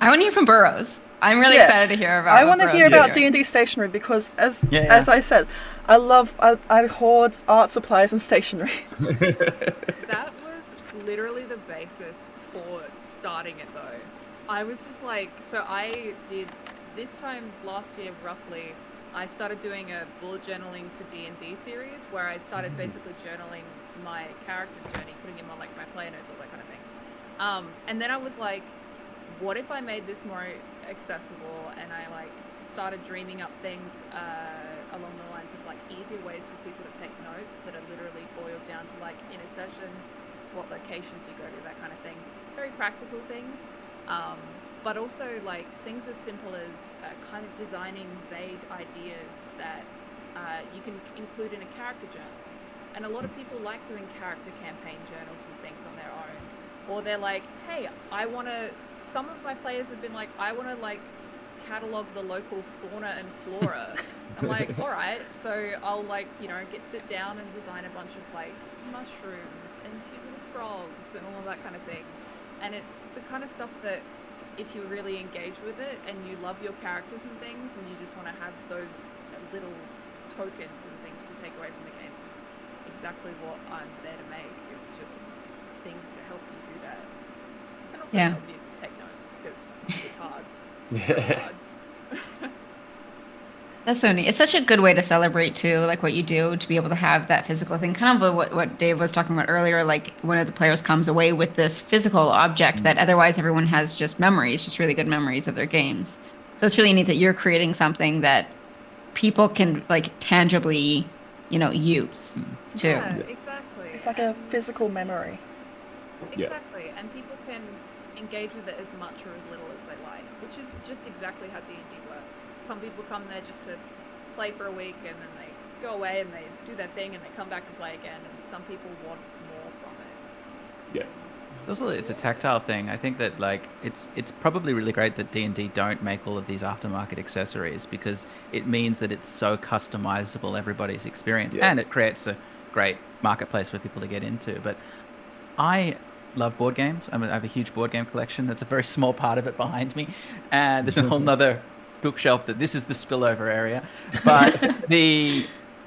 I want to hear from Burrows. I'm really excited to hear about. I want to hear about D&D stationery because, as I said, I hoard art supplies and stationery. That was literally the basis for starting it, though. I was just so I did this time last year roughly. I started doing a bullet journaling for D&D series where I started basically journaling my character's journey, putting him on like my player notes, all that kind of thing. And then I was like, what if I made this more accessible, and I like started dreaming up things along the lines of like easier ways for people to take notes that are literally boiled down to like in a session, what locations you go to, that kind of thing. Very practical things. But also like things as simple as kind of designing vague ideas that you can include in a character journal. And a lot of people like doing character campaign journals and things on their own. Or they're like, hey, some of my players have been like, I want to like catalog the local fauna and flora. I'm like, all right, so I'll like, sit down and design a bunch of like mushrooms and cute little frogs and all of that kind of thing. And it's the kind of stuff that if you really engage with it and you love your characters and things and you just want to have those little tokens and things to take away from the games, is exactly what I'm there to make. It's just things to help you do that. And also help you take notes, because it's hard. It's really hard. That's so neat. It's such a good way to celebrate too, like what you do, to be able to have that physical thing. Kind of what Dave was talking about earlier, like one of the players comes away with this physical object that otherwise everyone has just memories, just really good memories of their games. So it's really neat that you're creating something that people can like tangibly, use too. Yeah, exactly. It's like a physical memory. Exactly, and people can engage with it as much or as little as they like, which is just exactly how D&D works. Some people come there just to play for a week and then they go away and they do their thing and they come back and play again, and some people want more from it. Yeah. It's a tactile thing. I think that like it's probably really great that D&D don't make all of these aftermarket accessories, because it means that it's so customizable everybody's experience, and it creates a great marketplace for people to get into. But I love board games. I have a huge board game collection. That's a very small part of it behind me, and there's a whole nother bookshelf that this is the spillover area. But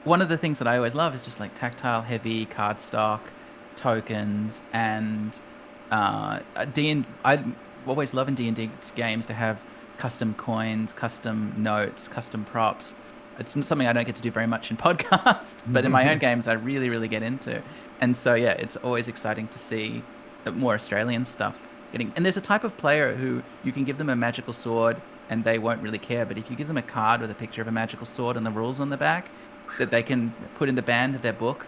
one of the things that I always love is just like tactile, heavy cardstock, tokens, and I always love in D&D games to have custom coins, custom notes, custom props. It's something I don't get to do very much in podcasts, but in my own games I really, really get into. And so it's always exciting to see more Australian stuff getting. And there's a type of player who you can give them a magical sword and they won't really care, but if you give them a card with a picture of a magical sword and the rules on the back that they can put in the band of their book,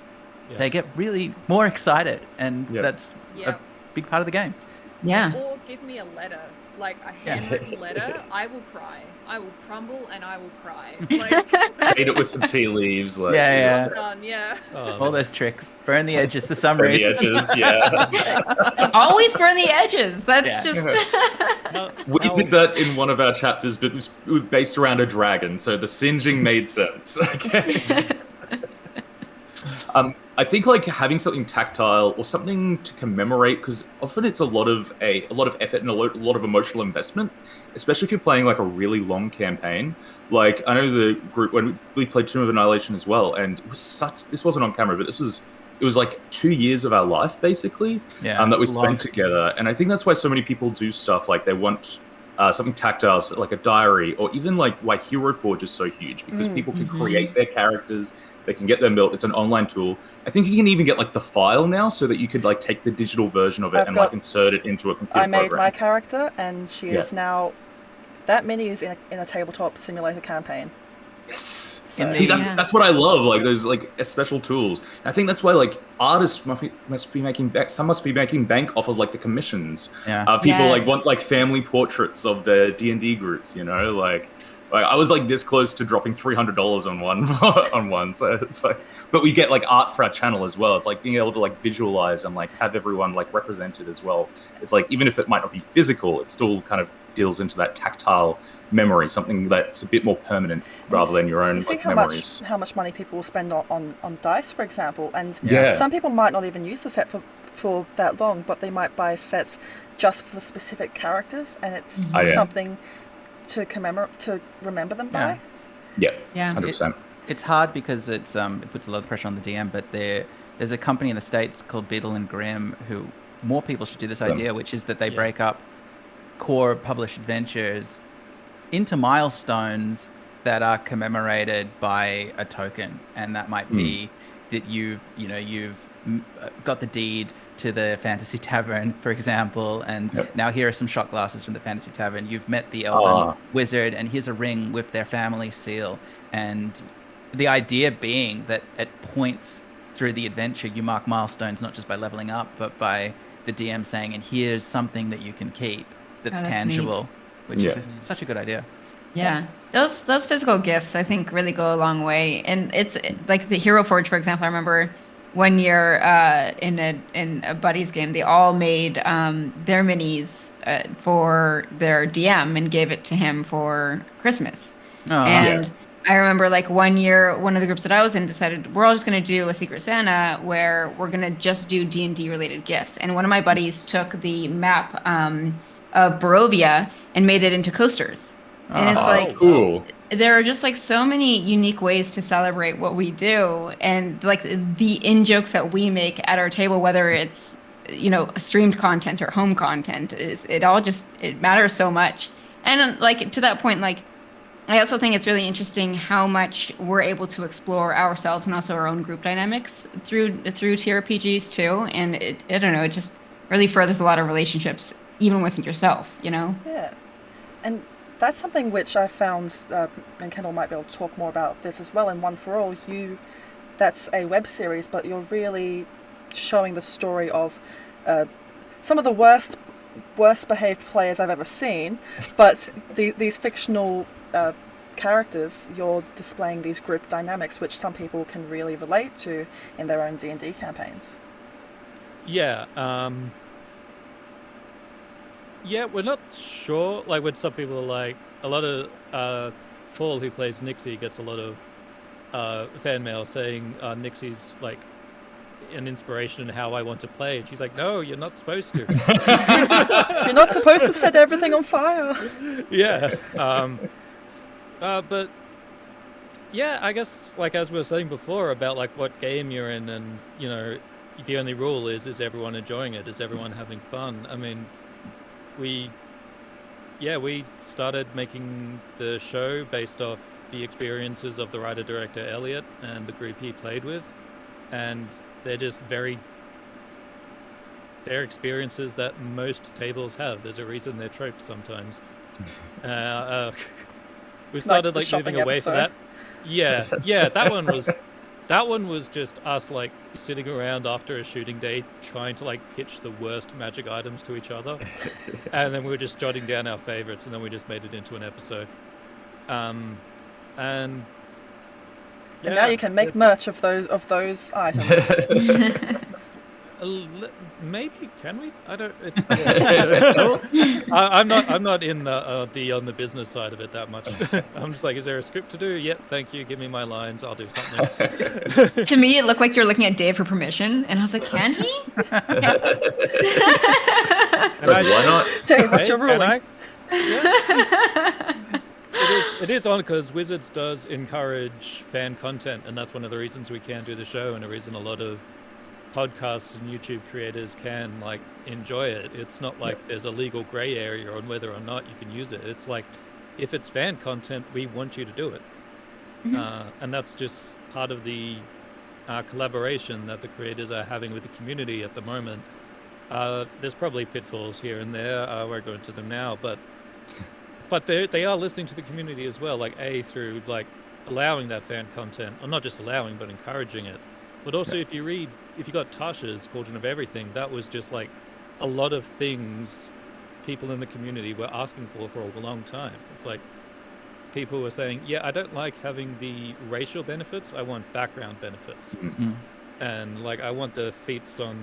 they get really more excited, and that's a big part of the game. Or give me a letter, like a handwritten letter. I will cry. I will crumble and I will cry. Like, Made it with some tea leaves. Like, All those tricks. Burn the edges for some reason. Burn the edges, Always burn the edges. That's just... We did that in one of our chapters, but it was based around a dragon, so the singeing made sense. Okay. I think like having something tactile or something to commemorate, because often it's a lot of effort and a lot of emotional investment, especially if you're playing like a really long campaign. Like I know the group when we played Tomb of Annihilation as well, and it was this wasn't on camera, but it was like 2 years of our life basically that we spent together. And I think that's why so many people do stuff like they want something tactile, so like a diary, or even like why Hero Forge is so huge, because people can create their characters. They can get them built. It's an online tool. I think you can even get like the file now, so that you could like take the digital version of it and like insert it into a computer program. I made my character, and she is now. That mini is in a tabletop simulator campaign. Yes. So, see, that's what I love. Like those like special tools. I think that's why like artists must be making bank. Some must be making bank off of like the commissions. People like want like family portraits of the D&D groups. Like I was like this close to dropping $300 on one. So it's like, but we get like art for our channel as well. It's like being able to like visualize and like have everyone like represented as well. It's like even if it might not be physical, it still kind of deals into that tactile memory, something that's a bit more permanent rather than your own memories. How much money people will spend on dice, for example, and some people might not even use the set for that long, but they might buy sets just for specific characters, and it's something to remember them by. Yeah, 100%. It's hard because it puts a lot of pressure on the DM, but there's a company in the States called Beadle and Grimm who more people should do this idea, which is that they break up core published adventures into milestones that are commemorated by a token, and that might be that you've got the deed to the Fantasy Tavern, for example, and now here are some shot glasses from the Fantasy Tavern. You've met the elven wizard, and here's a ring with their family seal. And the idea being that at points through the adventure, you mark milestones not just by leveling up, but by the DM saying, and here's something that you can keep that's that's tangible, neat. which is such a good idea. Yeah, those physical gifts I think really go a long way, and it's like the Hero Forge, for example. I remember one year in a buddies game, they all made their minis for their DM and gave it to him for Christmas. And I remember like one year, one of the groups that I was in decided we're all just going to do a Secret Santa where we're going to just do D&D related gifts. And one of my buddies took the map of Barovia and made it into coasters. And it's like, cool. There are just like so many unique ways to celebrate what we do, and like the in jokes that we make at our table, whether it's streamed content or home content, it matters so much. And like to that point, like I also think it's really interesting how much we're able to explore ourselves and also our own group dynamics through TRPGs too. And I don't know, it just really furthers a lot of relationships even with yourself, Yeah. And that's something which I found, and Kendall might be able to talk more about this as well, in One for All, that's a web series, but you're really showing the story of some of the worst behaved players I've ever seen, but these fictional characters, you're displaying these group dynamics which some people can really relate to in their own D&D campaigns. Yeah, yeah, we're not sure. Like, when some people are like, a lot of Fall, who plays Nixie, gets a lot of fan mail saying Nixie's like an inspiration in how I want to play. And she's like, no, you're not supposed to. You're not supposed to set everything on fire. Yeah. But yeah, I guess like as we were saying before about like what game you're in, and the only rule is everyone enjoying it? Is everyone having fun? I mean, we started making the show based off the experiences of the writer-director Elliot and the group he played with, and they're just they're experiences that most tables have. There's a reason they're tropes sometimes. We started like moving away from that. Yeah, that one was just us like sitting around after a shooting day trying to like pitch the worst magic items to each other, and then we were just jotting down our favorites, and then we just made it into an episode. And now you can make merch of those items. Maybe can we? I don't. I'm not in the business side of it that much. I'm just like, is there a script to do? Yep, thank you. Give me my lines. I'll do something. To me, it looked like you're looking at Dave for permission, and I was like, can he? Why not? Dave, what's your ruling? It is on because Wizards does encourage fan content, and that's one of the reasons we can do the show, and a reason a lot of podcasts and YouTube creators can like enjoy it. It's not like there's a legal gray area on whether or not you can use it. It's like, if it's fan content, we want you to do it. And that's just part of the collaboration that the creators are having with the community at the moment. There's probably pitfalls here and there. I won't go into them now, but they are listening to the community as well, like through like allowing that fan content, or not just allowing, but encouraging it. But also, if you got Tasha's Cauldron of Everything, that was just like a lot of things people in the community were asking for a long time. It's like people were saying, yeah, I don't like having the racial benefits, I want background benefits. And like, I want the feats I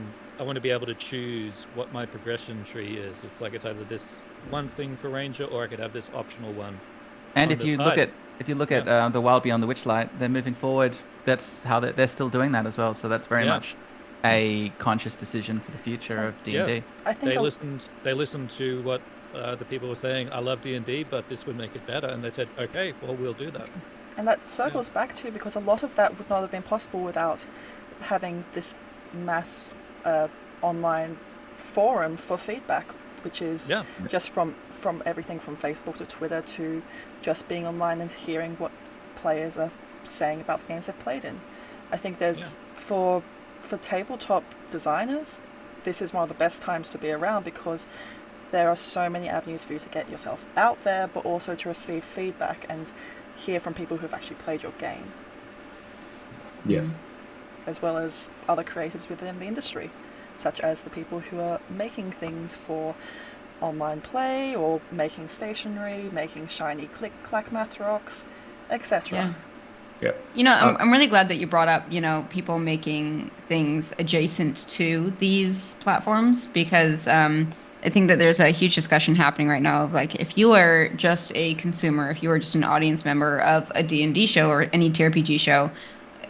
want to be able to choose what my progression tree is. It's like, it's either this one thing for Ranger, or I could have this optional one. And if you look at The Wild Beyond the Witchlight, they're moving forward. That's how they're still doing that as well. So that's very much a conscious decision for the future of D&D. Yeah. I think they listened to what the people were saying. I love D&D, but this would make it better, and they said, okay, well, we'll do that. And that circles back to, because a lot of that would not have been possible without having this mass online forum for feedback which is Yeah. just from everything from Facebook to Twitter to just being online and hearing what players are saying about the games they've played in. I think there's for tabletop designers, this is one of the best times to be around because there are so many avenues for you to get yourself out there, but also to receive feedback and hear from people who've actually played your game, Yeah. as well as other creatives within the industry, such as the people who are making things for online play or making stationery, making shiny click-clack math rocks, etc. Yeah. Yeah. You know, I'm really glad that you brought up, you know, people making things adjacent to these platforms because I think that there's a huge discussion happening right now of like, if you are just a consumer, if you are just an audience member of a D&D show or any TRPG show,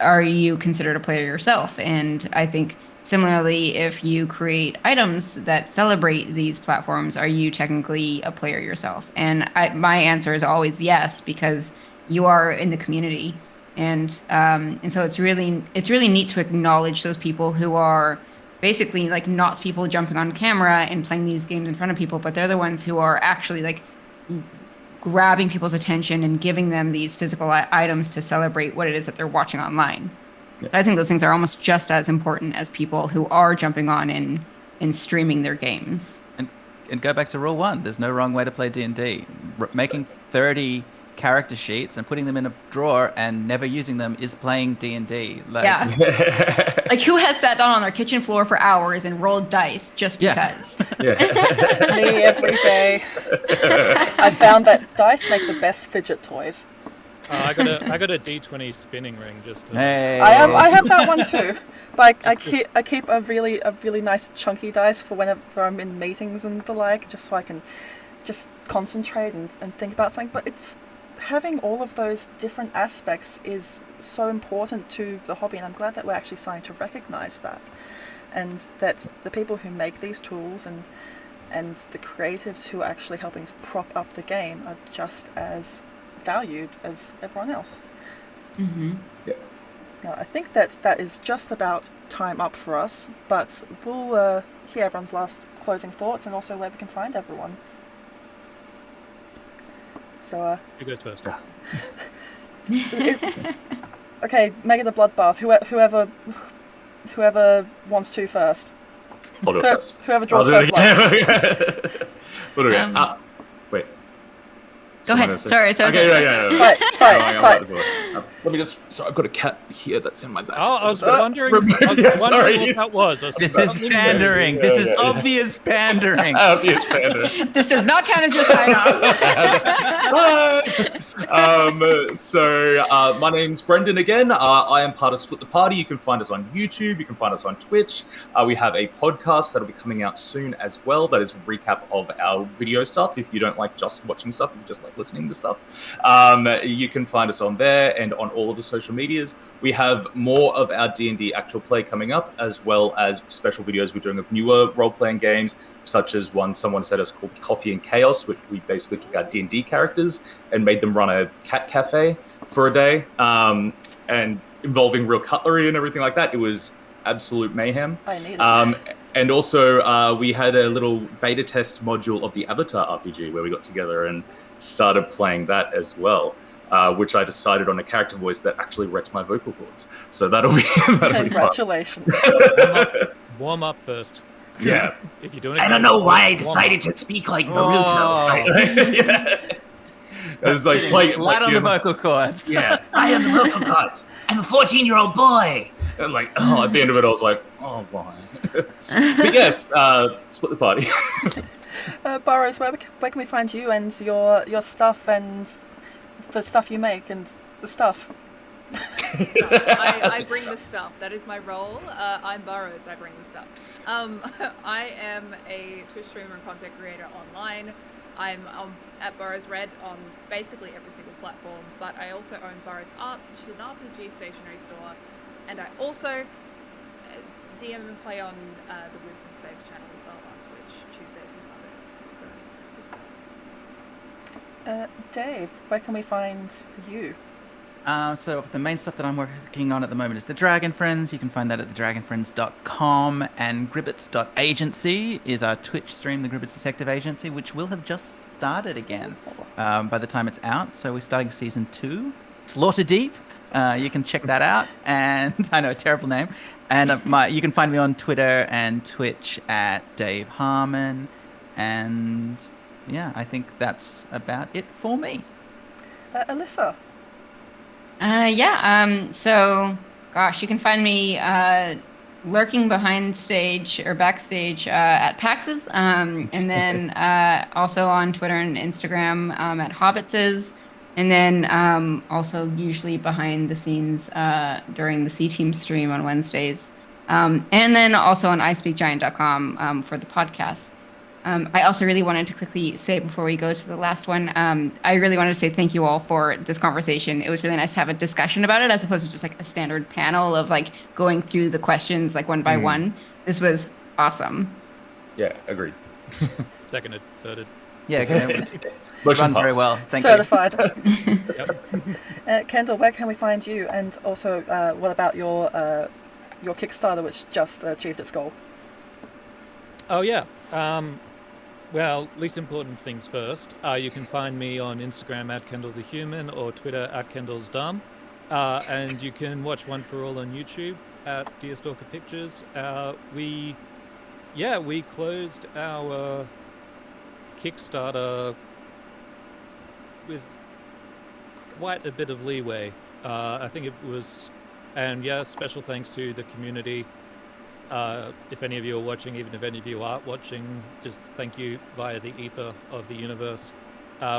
are you considered a player yourself? And I think similarly, if you create items that celebrate these platforms, are you technically a player yourself? And my answer is always yes, because you are in the community. And so it's really neat to acknowledge those people who are basically like not people jumping on camera and playing these games in front of people, but they're the ones who are actually like grabbing people's attention and giving them these physical items to celebrate what it is that they're watching online. Yeah. I think those things are almost just as important as people who are jumping on and streaming their games. And go back to rule 1. There's no wrong way to play D&D. Making 30 character sheets and putting them in a drawer and never using them is playing D&D. Like, Yeah. Like, who has sat down on their kitchen floor for hours and rolled dice just because? Yeah. Me every day. I found that dice make the best fidget toys. I got a D20 spinning ring just to... Hey. I have that one too, but I Just- keep a really nice chunky dice for whenever I'm in meetings and the like, just so I can just concentrate and think about something. But it's having all of those different aspects is so important to the hobby, and I'm glad that we're actually starting to recognize that, and that the people who make these tools and the creatives who are actually helping to prop up the game are just as valued as everyone else. Mm-hmm. Now, I think that is just about time up for us, but we'll hear everyone's last closing thoughts and also where we can find everyone. So, You go first. okay, Mega the Bloodbath. Whoever wants to first. I'll do it first. Whoever draws I'll do first it blood. again. We'll do it again. Wait. Go ahead. Sorry. Okay, yeah. Fight. Let me just. So I've got a cat here that's in my bag. Oh, I was wondering, Yeah, sorry. what that was. I was This is pandering. This is obvious pandering. Obvious pandering. This does not count as your sign-off. My name's Brendan again. I am part of Split the Party. You can find us on YouTube. You can find us on Twitch. We have a podcast that'll be coming out soon as well. That is a recap of our video stuff. If you don't like just watching stuff, you just like listening to stuff. You can find us on there and on all of the social medias. We have more of our D&D actual play coming up, as well as special videos we're doing of newer role-playing games, such as one someone sent us called Coffee and Chaos, which we basically took our D&D characters and made them run a cat cafe for a day, and involving real cutlery and everything like that. It was absolute mayhem. I need it. And also, we had a little beta test module of the Avatar RPG where we got together and started playing that as well, which I decided on a character voice that actually wrecks my vocal cords. So that'll be fun. Congratulations. Warm up first. Yeah. If you're doing it, I don't know why I decided to speak like Naruto. Yeah. It was like playing flat on the vocal cords. Yeah, I am the vocal cords. I'm a 14-year-old boy. And like, oh, at the end of it, I was like, oh, why? But yes, Split the Party. Burrows, where can we find you and your stuff and the stuff you make and the stuff? I bring the stuff. That is my role. I'm Burrows. I bring the stuff. I am a Twitch streamer and content creator online. I'm at Burrows Red on basically every single platform, but I also own Burrows Art, which is an RPG stationery store, and I also DM and play on the Wisdom Saves channel as well on Twitch Tuesdays and Sundays. So good stuff. Dave, where can we find you? So the main stuff that I'm working on at the moment is the Dragon Friends. You can find that at thedragonfriends.com, and Gribbets.agency is our Twitch stream, the Gribbets Detective Agency, which will have just started again by the time it's out. So we're starting season 2, Slaughter Deep. You can check that out, and I know, terrible name. And you can find me on Twitter and Twitch at Dave Harmon, and yeah, I think that's about it for me. Alyssa. So, gosh, you can find me lurking behind stage or backstage at PAX's, and then also on Twitter and Instagram at Hobbitses, and then also usually behind the scenes during the C-Team stream on Wednesdays, and then also on iSpeakGiant.com for the podcast. I also really wanted to quickly say before we go to the last one, I really wanted to say thank you all for this conversation. It was really nice to have a discussion about it as opposed to just like a standard panel of like going through the questions like one by one. This was awesome. Yeah, agreed. Seconded, thirded. Yeah, okay, it was Motion run very passed. well. Thank Certified. Yep. Kendall, where can we find you? And also, what about your Kickstarter, which just achieved its goal? Oh yeah. Well, least important things first. You can find me on Instagram at Kendall the Human or Twitter at Kendall's Dumb. And you can watch One for All on YouTube at Dear Stalker Pictures. We closed our Kickstarter with quite a bit of leeway. I think it was, and yeah, special thanks to the community. If any of you are watching, even if any of you aren't watching, just thank you via the ether of the universe.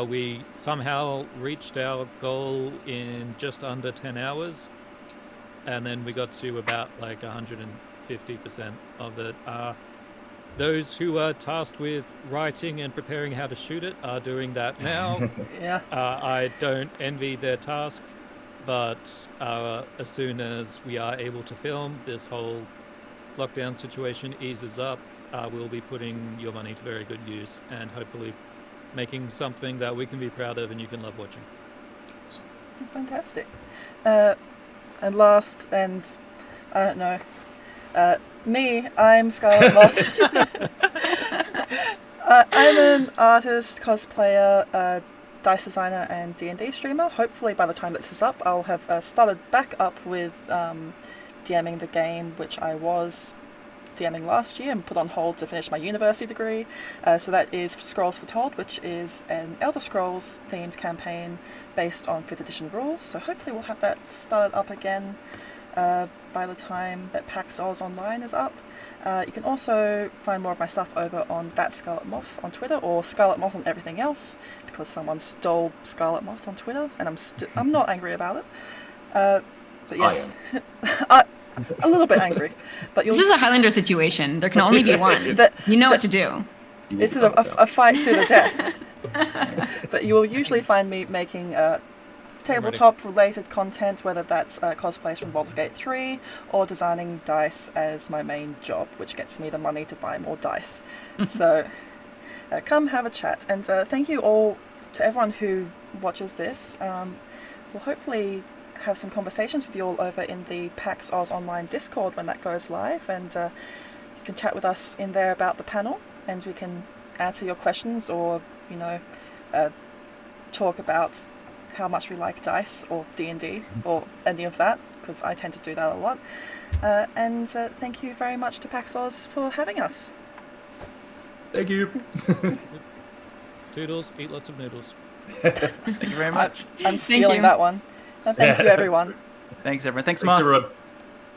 We somehow reached our goal in just under 10 hours, and then we got to about like 150% of it. Those who are tasked with writing and preparing how to shoot it are doing that now. Yeah. I don't envy their task, but as soon as we are able to film, this whole lockdown situation eases up, we'll be putting your money to very good use and hopefully making something that we can be proud of and you can love watching. Fantastic. And last, and I don't know, me, I'm Scarlet Moth. I'm an artist, cosplayer, dice designer, and D&D streamer. Hopefully by the time that this is up, I'll have started back up with DMing the game, which I was DMing last year and put on hold to finish my university degree. So that is Scrolls Foretold, which is an Elder Scrolls themed campaign based on 5th edition rules. So hopefully we'll have that started up again by the time that PAX Oz Online is up. You can also find more of my stuff over on That Scarlet Moth on Twitter, or Scarlet Moth on everything else, because someone stole Scarlet Moth on Twitter, and I'm not angry about it. But yes, a little bit angry. But This is a Highlander situation. There can only be one. You know what to do. This is a fight to the death. But you will usually find me making tabletop-related content, whether that's cosplays from Baldur's Gate 3 or designing dice as my main job, which gets me the money to buy more dice. So come have a chat. And thank you all to everyone who watches this. We'll hopefully have some conversations with you all over in the PAX Oz Online Discord when that goes live, and you can chat with us in there about the panel, and we can answer your questions, or talk about how much we like dice or D&D or any of that, because I tend to do that a lot. And thank you very much to PAX Oz for having us. Thank you. Toodles, eat lots of noodles. Thank you very much. I'm stealing that one. Thank you, everyone. Thanks, everyone. Thanks, Thanks, Mark. everyone.